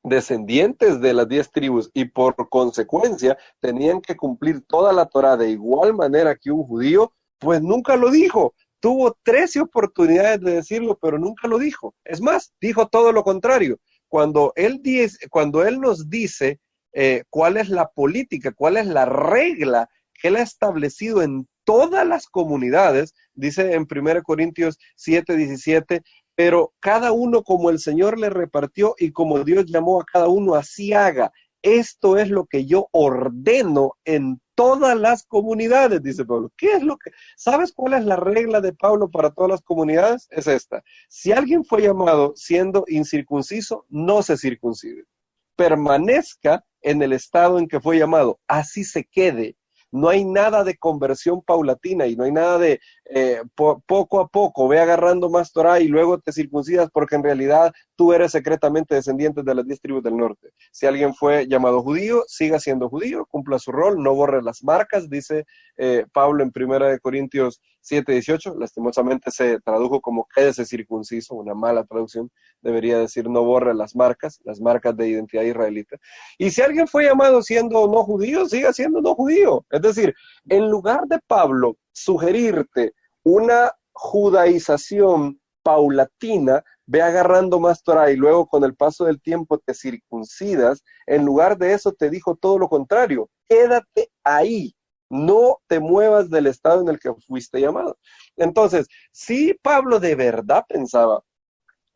descendientes de las 10 tribus y por consecuencia tenían que cumplir toda la Torá de igual manera que un judío, pues nunca lo dijo. Tuvo 13 oportunidades de decirlo, pero nunca lo dijo. Es más, dijo todo lo contrario. Cuando él nos dice cuál es la política, cuál es la regla que él ha establecido en todas las comunidades, dice en 1 Corintios 7:17, pero cada uno como el Señor le repartió y como Dios llamó a cada uno, así haga. esto es lo que yo ordeno en todas las comunidades, dice Pablo. ¿Sabes cuál es la regla de Pablo para todas las comunidades? Es esta. Si alguien fue llamado siendo incircunciso, no se circuncide. Permanezca en el estado en que fue llamado, así se quede. No hay nada de conversión paulatina y no hay nada de poco a poco, ve agarrando más Torah y luego te circuncidas porque en realidad tú eres secretamente descendiente de las 10 tribus del norte. Si alguien fue llamado judío, siga siendo judío, cumpla su rol, no borre las marcas, dice Pablo en 1 Corintios 7:18, lastimosamente se tradujo como quédese circunciso, una mala traducción, debería decir no borre las marcas de identidad israelita. Y si alguien fue llamado siendo no judío, siga siendo no judío. Es decir, en lugar de Pablo sugerirte una judaización paulatina, ve agarrando más Torah y luego con el paso del tiempo te circuncidas, en lugar de eso te dijo todo lo contrario, quédate ahí. No te muevas del estado en el que fuiste llamado. Entonces, si Pablo de verdad pensaba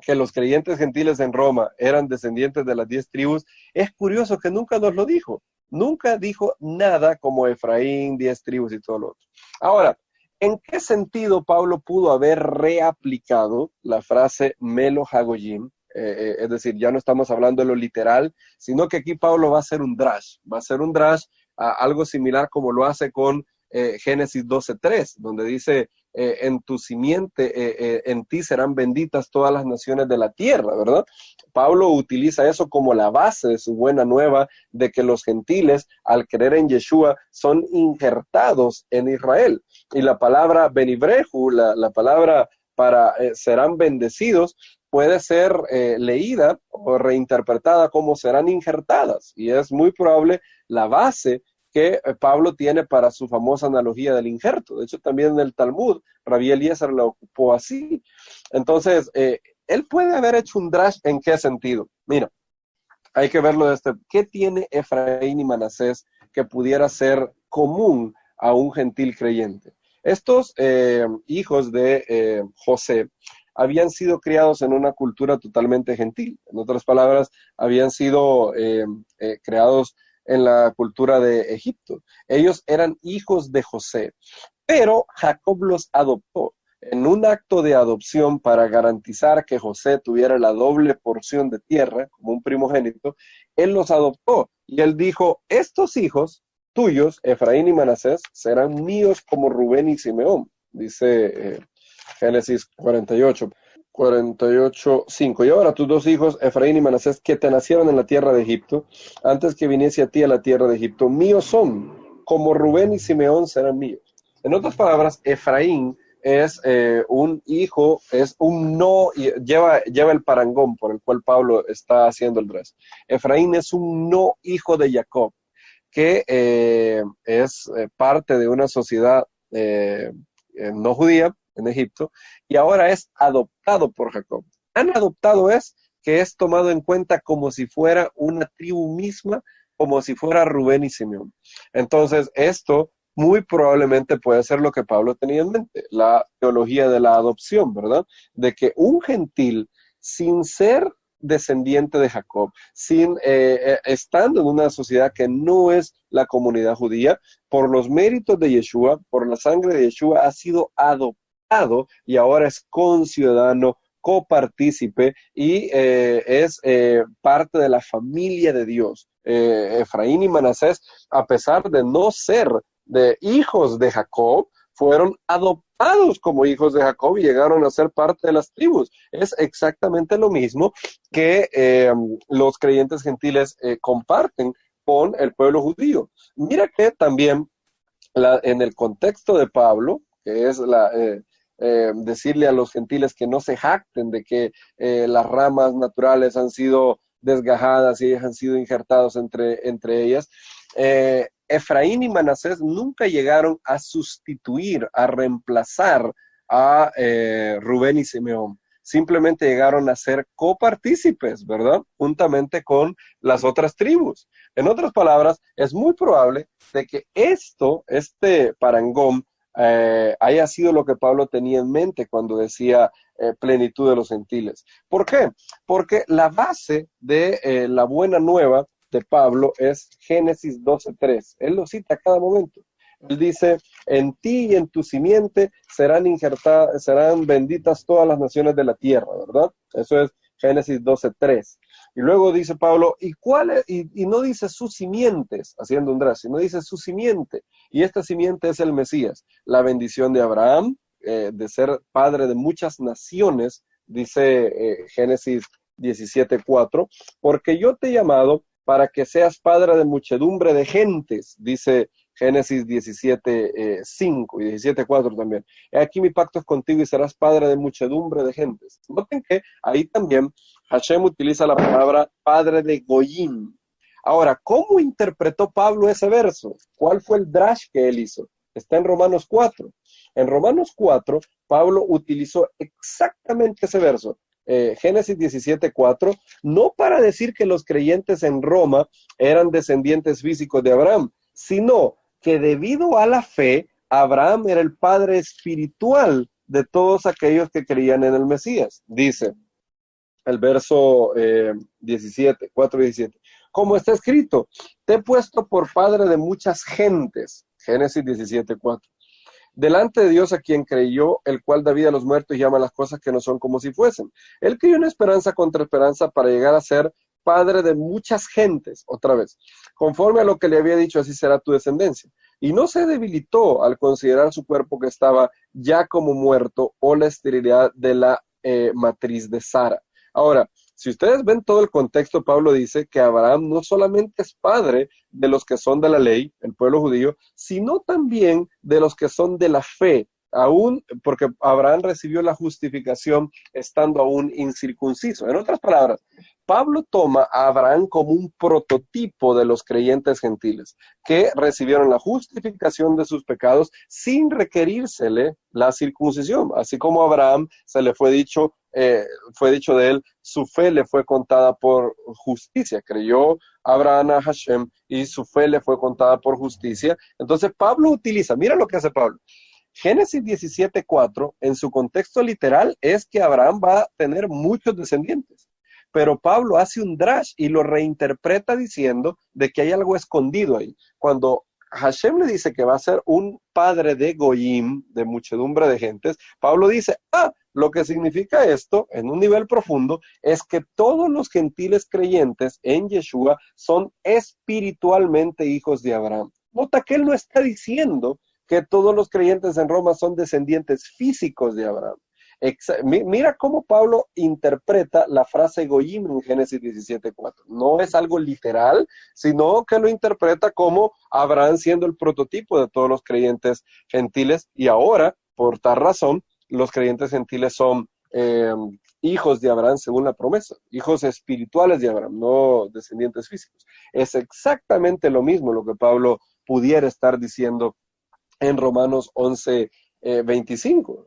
que los creyentes gentiles en Roma eran descendientes de las 10 tribus, es curioso que nunca nos lo dijo. Nunca dijo nada como Efraín, 10 tribus y todo lo otro. Ahora, ¿en qué sentido Pablo pudo haber reaplicado la frase Melo Hagoyim? Es decir, ya no estamos hablando de lo literal, sino que aquí Pablo va a hacer un drash. Va a hacer un drash algo similar como lo hace con Génesis 12:3, donde dice, en tu simiente, en ti serán benditas todas las naciones de la tierra, ¿verdad? Pablo utiliza eso como la base de su buena nueva, de que los gentiles, al creer en Yeshua, son injertados en Israel. Y la palabra benibreju, la palabra para serán bendecidos, puede ser leída o reinterpretada como serán injertadas. Y es muy probable la base que Pablo tiene para su famosa analogía del injerto. De hecho, también en el Talmud, Rabí Eliezer la ocupó así. Entonces, él puede haber hecho un drash, ¿en qué sentido? Mira, hay que verlo de ¿qué tiene Efraín y Manasés que pudiera ser común a un gentil creyente? Estos hijos de José habían sido criados en una cultura totalmente gentil. En otras palabras, habían sido creados en la cultura de Egipto. Ellos eran hijos de José, pero Jacob los adoptó. En un acto de adopción para garantizar que José tuviera la doble porción de tierra, como un primogénito, él los adoptó. Y él dijo, estos hijos tuyos, Efraín y Manasés, serán míos como Rubén y Simeón, dice Génesis 48:5. Y ahora tus dos hijos, Efraín y Manasés, que te nacieron en la tierra de Egipto, antes que viniese a ti a la tierra de Egipto, míos son, como Rubén y Simeón serán míos. En otras palabras, Efraín es un hijo, es un no, lleva el parangón por el cual Pablo está haciendo el dress. Efraín es un no hijo de Jacob, que es parte de una sociedad no judía en Egipto, y ahora es adoptado por Jacob. Tan adoptado es que es tomado en cuenta como si fuera una tribu misma, como si fuera Rubén y Simeón. Entonces, esto muy probablemente puede ser lo que Pablo tenía en mente, la teología de la adopción, ¿verdad? De que un gentil, sin ser descendiente de Jacob, estando en una sociedad que no es la comunidad judía, por los méritos de Yeshua, por la sangre de Yeshua, ha sido adoptado y ahora es conciudadano, copartícipe y es parte de la familia de Dios. Efraín y Manasés, a pesar de no ser de hijos de Jacob, fueron adoptados como hijos de Jacob y llegaron a ser parte de las tribus. Es exactamente lo mismo que los creyentes gentiles comparten con el pueblo judío. Mira que también en el contexto de Pablo, que es decirle a los gentiles que no se jacten de que las ramas naturales han sido desgajadas y han sido injertados entre ellas, Efraín y Manasés nunca llegaron a sustituir, a reemplazar a Rubén y Simeón. Simplemente llegaron a ser copartícipes, ¿verdad? Juntamente con las otras tribus. En otras palabras, es muy probable de que este parangón, haya sido lo que Pablo tenía en mente cuando decía plenitud de los gentiles. ¿Por qué? Porque la base de la buena nueva de Pablo es Génesis 12:3. Él lo cita a cada momento. Él dice, en ti y en tu simiente serán benditas todas las naciones de la tierra, ¿verdad? Eso es Génesis 12:3. Y luego dice Pablo, y no dice sus simientes, haciendo un drash, sino dice su simiente. Y esta simiente es el Mesías, la bendición de Abraham, de ser padre de muchas naciones, dice Génesis 17:4, porque yo te he llamado para que seas padre de muchedumbre de gentes, dice Génesis 17:5 y 17:4 también. Aquí mi pacto es contigo y serás padre de muchedumbre de gentes. Noten que ahí también Hashem utiliza la palabra padre de Goyim. Ahora, ¿cómo interpretó Pablo ese verso? ¿Cuál fue el drash que él hizo? Está en Romanos 4. En Romanos 4, Pablo utilizó exactamente ese verso, Génesis 17:4, no para decir que los creyentes en Roma eran descendientes físicos de Abraham, sino que debido a la fe, Abraham era el padre espiritual de todos aquellos que creían en el Mesías. Dice el verso 4:17, como está escrito, te he puesto por padre de muchas gentes, Génesis 17:4. Delante de Dios a quien creyó, el cual da vida a los muertos y llama las cosas que no son como si fuesen. Él creyó en esperanza contra esperanza para llegar a ser padre de muchas gentes, otra vez. Conforme a lo que le había dicho, así será tu descendencia. Y no se debilitó al considerar su cuerpo que estaba ya como muerto o la esterilidad de la matriz de Sara. Ahora, si ustedes ven todo el contexto, Pablo dice que Abraham no solamente es padre de los que son de la ley, el pueblo judío, sino también de los que son de la fe, aún porque Abraham recibió la justificación estando aún incircunciso. En otras palabras, Pablo toma a Abraham como un prototipo de los creyentes gentiles que recibieron la justificación de sus pecados sin requerírsele la circuncisión, así como a Abraham se le fue dicho de él, su fe le fue contada por justicia, creyó Abraham a Hashem y su fe le fue contada por justicia. Entonces Pablo utiliza, mira lo que hace Pablo, Génesis 17:4 en su contexto literal es que Abraham va a tener muchos descendientes, pero Pablo hace un drash y lo reinterpreta diciendo de que hay algo escondido ahí. Cuando Hashem le dice que va a ser un padre de Goyim, de muchedumbre de gentes, Pablo dice, lo que significa esto, en un nivel profundo, es que todos los gentiles creyentes en Yeshua son espiritualmente hijos de Abraham. Nota que él no está diciendo que todos los creyentes en Roma son descendientes físicos de Abraham. Mira cómo Pablo interpreta la frase Goyim en Génesis 17:4. No es algo literal, sino que lo interpreta como Abraham siendo el prototipo de todos los creyentes gentiles, y ahora, por tal razón, los creyentes gentiles son hijos de Abraham según la promesa, hijos espirituales de Abraham, no descendientes físicos. Es exactamente lo mismo lo que Pablo pudiera estar diciendo en Romanos 11:25.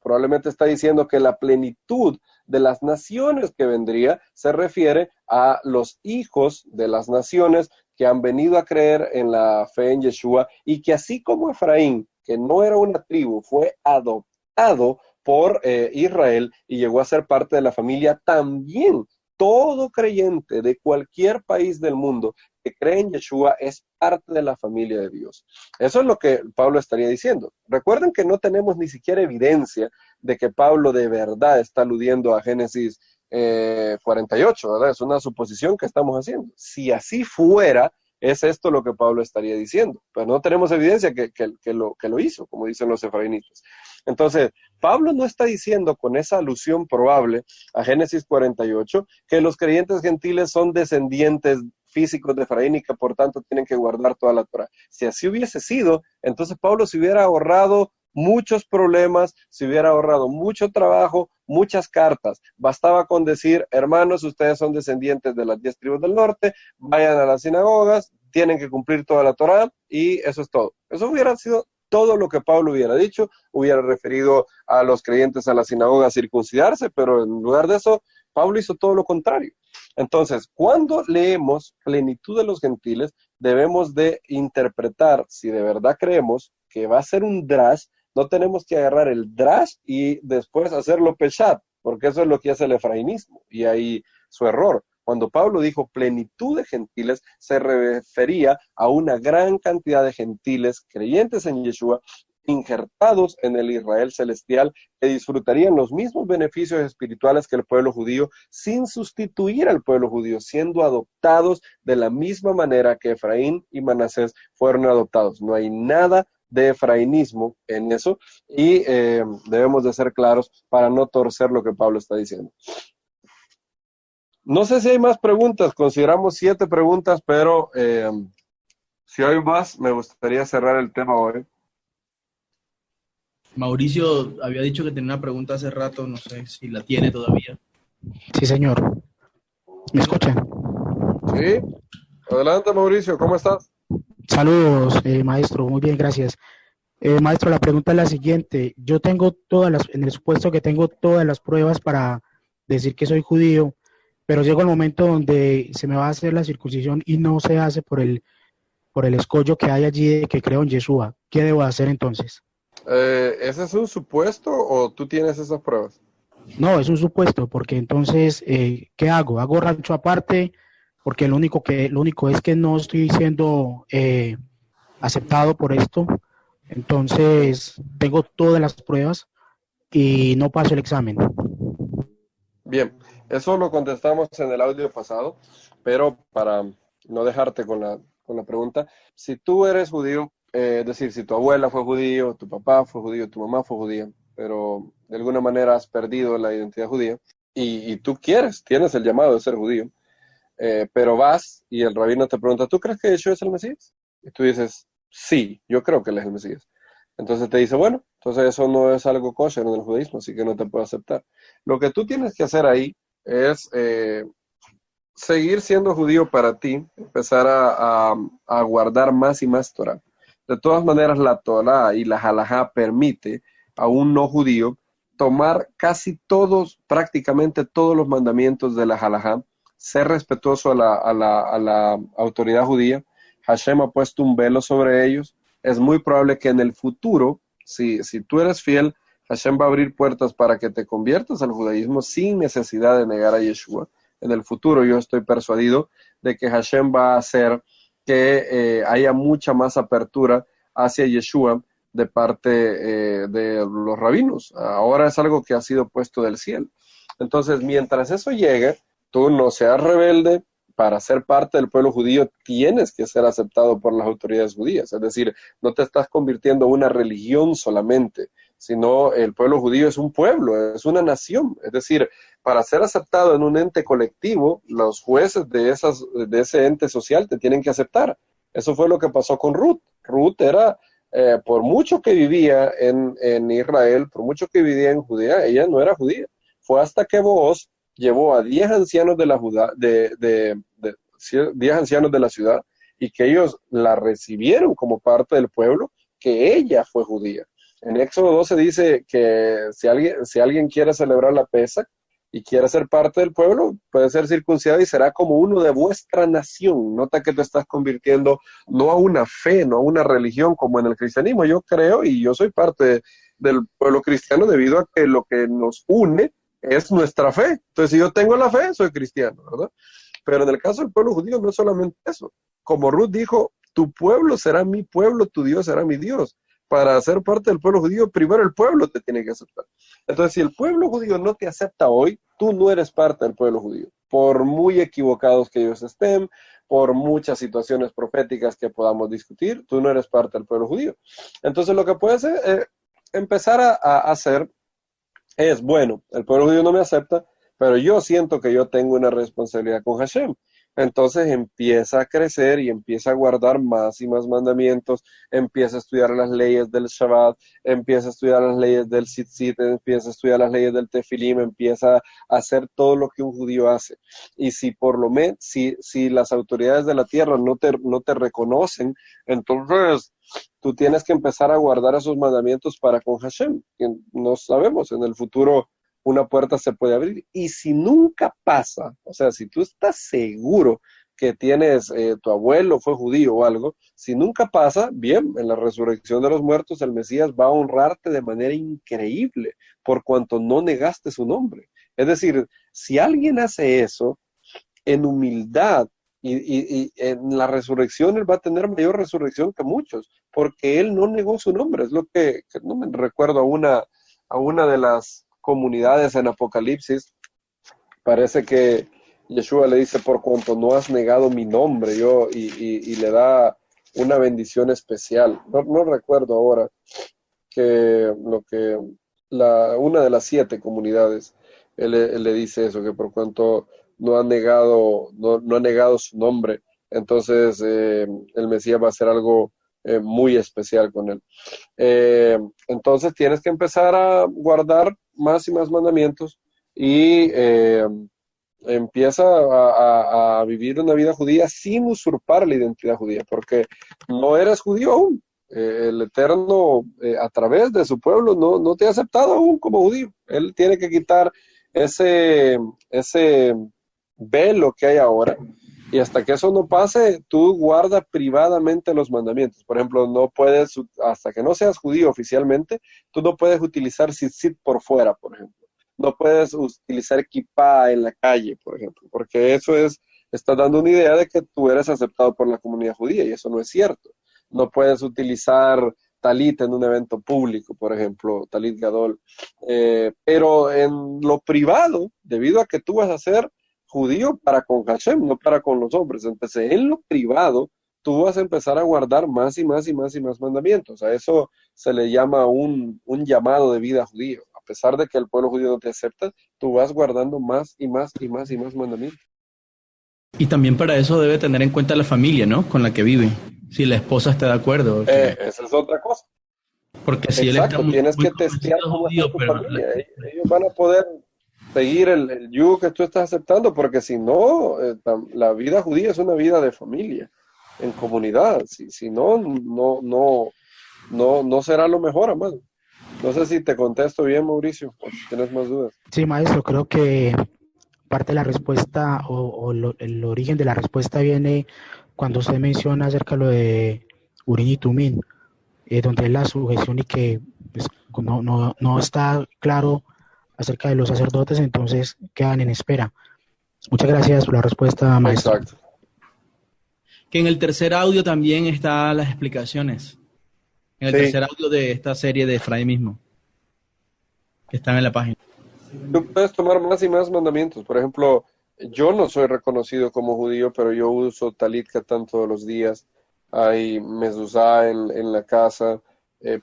Probablemente está diciendo que la plenitud de las naciones que vendría se refiere a los hijos de las naciones que han venido a creer en la fe en Yeshua, y que así como Efraín, que no era una tribu, fue adoptado por Israel y llegó a ser parte de la familia, también todo creyente de cualquier país del mundo que cree en Yeshua es parte de la familia de Dios. Eso es lo que Pablo estaría diciendo. Recuerden que no tenemos ni siquiera evidencia de que Pablo de verdad está aludiendo a Génesis 48, ¿verdad? Es una suposición que estamos haciendo. Si así fuera, es esto lo que Pablo estaría diciendo, pero no tenemos evidencia que lo hizo, como dicen los efraínitas. Entonces, Pablo no está diciendo con esa alusión probable a Génesis 48 que los creyentes gentiles son descendientes físicos de Efraín y que por tanto tienen que guardar toda la Torá. Si así hubiese sido, entonces Pablo se hubiera ahorrado muchos problemas, se hubiera ahorrado mucho trabajo, muchas cartas. Bastaba con decir, hermanos, ustedes son descendientes de las 10 tribus del norte, vayan a las sinagogas, tienen que cumplir toda la Torá, y eso es todo. Eso hubiera sido todo lo que Pablo hubiera dicho, hubiera referido a los creyentes a la sinagoga a circuncidarse, pero en lugar de eso, Pablo hizo todo lo contrario. Entonces, cuando leemos plenitud de los gentiles, debemos de interpretar, si de verdad creemos que va a ser un drash, no tenemos que agarrar el drash y después hacerlo peshat, porque eso es lo que hace el efrainismo, y ahí su error. Cuando Pablo dijo plenitud de gentiles, se refería a una gran cantidad de gentiles creyentes en Yeshua, injertados en el Israel celestial, que disfrutarían los mismos beneficios espirituales que el pueblo judío, sin sustituir al pueblo judío, siendo adoptados de la misma manera que Efraín y Manasés fueron adoptados. No hay nada de efrainismo en eso, y debemos de ser claros para no torcer lo que Pablo está diciendo. No sé si hay más preguntas, consideramos 7 preguntas, pero si hay más, me gustaría cerrar el tema hoy. Mauricio había dicho que tenía una pregunta hace rato, no sé si la tiene todavía. Sí, señor. ¿Me escuchan? Sí. Adelante, Mauricio, ¿cómo estás? Saludos, maestro. Muy bien, gracias. Maestro, la pregunta es la siguiente. Yo tengo en el supuesto que tengo todas las pruebas para decir que soy judío, pero llega el momento donde se me va a hacer la circuncisión y no se hace por el escollo que hay allí de que creo en Yeshua. ¿Qué debo hacer entonces? ¿Ese es un supuesto o tú tienes esas pruebas? No, es un supuesto, porque entonces, ¿qué hago? ¿Hago rancho aparte? Porque lo único es que no estoy siendo aceptado por esto. Entonces, tengo todas las pruebas y no paso el examen. Bien, eso lo contestamos en el audio pasado, pero para no dejarte con la pregunta, si tú eres judío, es decir, si tu abuela fue judío, tu papá fue judío, tu mamá fue judía, pero de alguna manera has perdido la identidad judía y tú tienes el llamado de ser judío, pero vas y el rabino te pregunta, ¿tú crees que Yeshua es el Mesías? Y tú dices, sí, yo creo que él es el Mesías. Entonces te dice, bueno, entonces eso no es algo kosher en el judaísmo, así que no te puedo aceptar. Lo que tú tienes que hacer ahí es seguir siendo judío para ti, empezar a guardar más y más Torah. De todas maneras, la Torah y la halajá permite a un no judío tomar prácticamente todos los mandamientos de la halajá, ser respetuoso a la autoridad judía. Hashem ha puesto un velo sobre ellos. Es muy probable que en el futuro, si tú eres fiel, Hashem va a abrir puertas para que te conviertas al judaísmo sin necesidad de negar a Yeshua. En el futuro yo estoy persuadido de que Hashem va a hacer que haya mucha más apertura hacia Yeshua de parte de los rabinos. Ahora es algo que ha sido puesto del cielo. Entonces, mientras eso llegue, tú no seas rebelde. Para ser parte del pueblo judío tienes que ser aceptado por las autoridades judías. Es decir, no te estás convirtiendo en una religión solamente, sino el pueblo judío es un pueblo, es una nación. Es decir, para ser aceptado en un ente colectivo, los jueces de ese ente social te tienen que aceptar. Eso fue lo que pasó con Ruth. Ruth era, por mucho que vivía en Israel, por mucho que vivía en Judea, ella no era judía. Fue hasta que Booz llevó a 10 ancianos de la 10 ancianos de la ciudad y que ellos la recibieron como parte del pueblo, que ella fue judía. En Éxodo 12 dice que si alguien quiere celebrar la Pesach y quiere ser parte del pueblo, puede ser circuncidado y será como uno de vuestra nación. Nota que te estás convirtiendo no a una fe, no a una religión como en el cristianismo. Yo creo y yo soy parte del pueblo cristiano debido a que lo que nos une es nuestra fe. Entonces, si yo tengo la fe, soy cristiano, ¿verdad? Pero en el caso del pueblo judío no es solamente eso. Como Ruth dijo, tu pueblo será mi pueblo, tu Dios será mi Dios. Para ser parte del pueblo judío, primero el pueblo te tiene que aceptar. Entonces, si el pueblo judío no te acepta hoy, tú no eres parte del pueblo judío. Por muy equivocados que ellos estén, por muchas situaciones proféticas que podamos discutir, tú no eres parte del pueblo judío. Entonces, lo que puedes empezar a hacer es, bueno, el pueblo judío no me acepta, pero yo siento que yo tengo una responsabilidad con Hashem. Entonces empieza a crecer y empieza a guardar más y más mandamientos, empieza a estudiar las leyes del Shabbat, empieza a estudiar las leyes del Tzitzit, empieza a estudiar las leyes del Tefilim, empieza a hacer todo lo que un judío hace. Y si por lo menos, si las autoridades de la tierra no te reconocen, entonces tú tienes que empezar a guardar esos mandamientos para con Hashem. No sabemos, en el futuro una puerta se puede abrir. Y si nunca pasa, o sea, si tú estás seguro que tienes, tu abuelo fue judío o algo, si nunca pasa, bien, en la resurrección de los muertos el Mesías va a honrarte de manera increíble por cuanto no negaste su nombre. Es decir, si alguien hace eso, en humildad. Y en la resurrección Él va a tener mayor resurrección que muchos, porque Él no negó su nombre. Es lo que no me recuerdo a una de las comunidades en Apocalipsis, parece que Yeshua le dice, por cuanto no has negado mi nombre, y le da una bendición especial. No recuerdo ahora una de las 7 comunidades, él le dice eso, que por cuanto no ha negado su nombre, entonces el Mesías va a hacer algo muy especial con él. Entonces tienes que empezar a guardar más y más mandamientos y empieza a vivir una vida judía sin usurpar la identidad judía, porque no eres judío aún. El Eterno, a través de su pueblo, no te ha aceptado aún como judío. Él tiene que quitar ese velo que hay ahora, y hasta que eso no pase, tú guarda privadamente los mandamientos. Por ejemplo, no puedes, hasta que no seas judío oficialmente, tú no puedes utilizar tzitzit por fuera, por ejemplo. No puedes utilizar kippah en la calle, por ejemplo, porque está dando una idea de que tú eres aceptado por la comunidad judía, y eso no es cierto. No puedes utilizar talit en un evento público, por ejemplo, talit gadol. Pero en lo privado, debido a que tú vas a ser judío para con Hashem, no para con los hombres, entonces en lo privado tú vas a empezar a guardar más y más y más y más mandamientos. A eso se le llama un llamado de vida judío. A pesar de que el pueblo judío no te acepta, tú vas guardando más y más y más y más mandamientos. Y también para eso debe tener en cuenta la familia, ¿no? Con la que vive. Si la esposa está de acuerdo. Esa es otra cosa. Porque si Exacto, él está tienes muy que testear cómo judío, está tu pero familia. Ellos van a poder seguir el yugo que tú estás aceptando, porque si no, la vida judía es una vida de familia, en comunidad. Si no, no será lo mejor, amado. No sé si te contesto bien, Mauricio, o si tienes más dudas. Sí, maestro, creo que parte de la respuesta el origen de la respuesta viene cuando usted menciona acerca de lo de Urim y Tumim, donde es la sujeción y que pues, no está claro acerca de los sacerdotes, entonces quedan en espera. Muchas gracias por la respuesta, maestro. Exacto. Que en el tercer audio también están las explicaciones. En el tercer audio de esta serie de Efraín mismo, que están en la página. Tú puedes tomar más y más mandamientos. Por ejemplo, yo no soy reconocido como judío, pero yo uso talit katán todos los días. Hay mezuzá en la casa,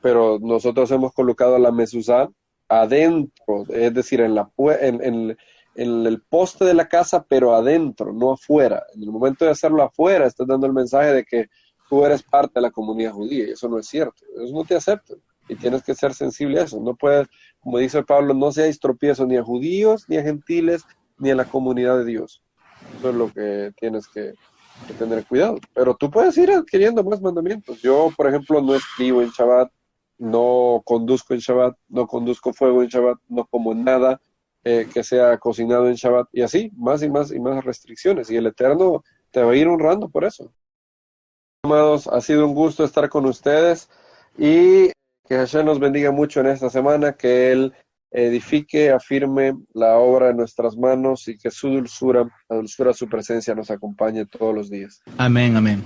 pero nosotros hemos colocado la mezuzá adentro, es decir, en el poste de la casa, pero adentro, no afuera. En el momento de hacerlo afuera, estás dando el mensaje de que tú eres parte de la comunidad judía, y eso no es cierto. Eso no te aceptan, y tienes que ser sensible a eso. No puedes, como dice Pablo, no seáis tropiezo ni a judíos, ni a gentiles, ni a la comunidad de Dios. Eso es lo que tienes que tener cuidado. Pero tú puedes ir adquiriendo más mandamientos. Yo, por ejemplo, no escribo en Shabbat, no conduzco en Shabbat, no conduzco fuego en Shabbat, no como nada que sea cocinado en Shabbat, y así, más y más y más restricciones, y el Eterno te va a ir honrando por eso. Amados, ha sido un gusto estar con ustedes, y que Hashem nos bendiga mucho en esta semana, que Él edifique, afirme la obra en nuestras manos, y que su dulzura, la dulzura de su presencia nos acompañe todos los días. Amén, amén.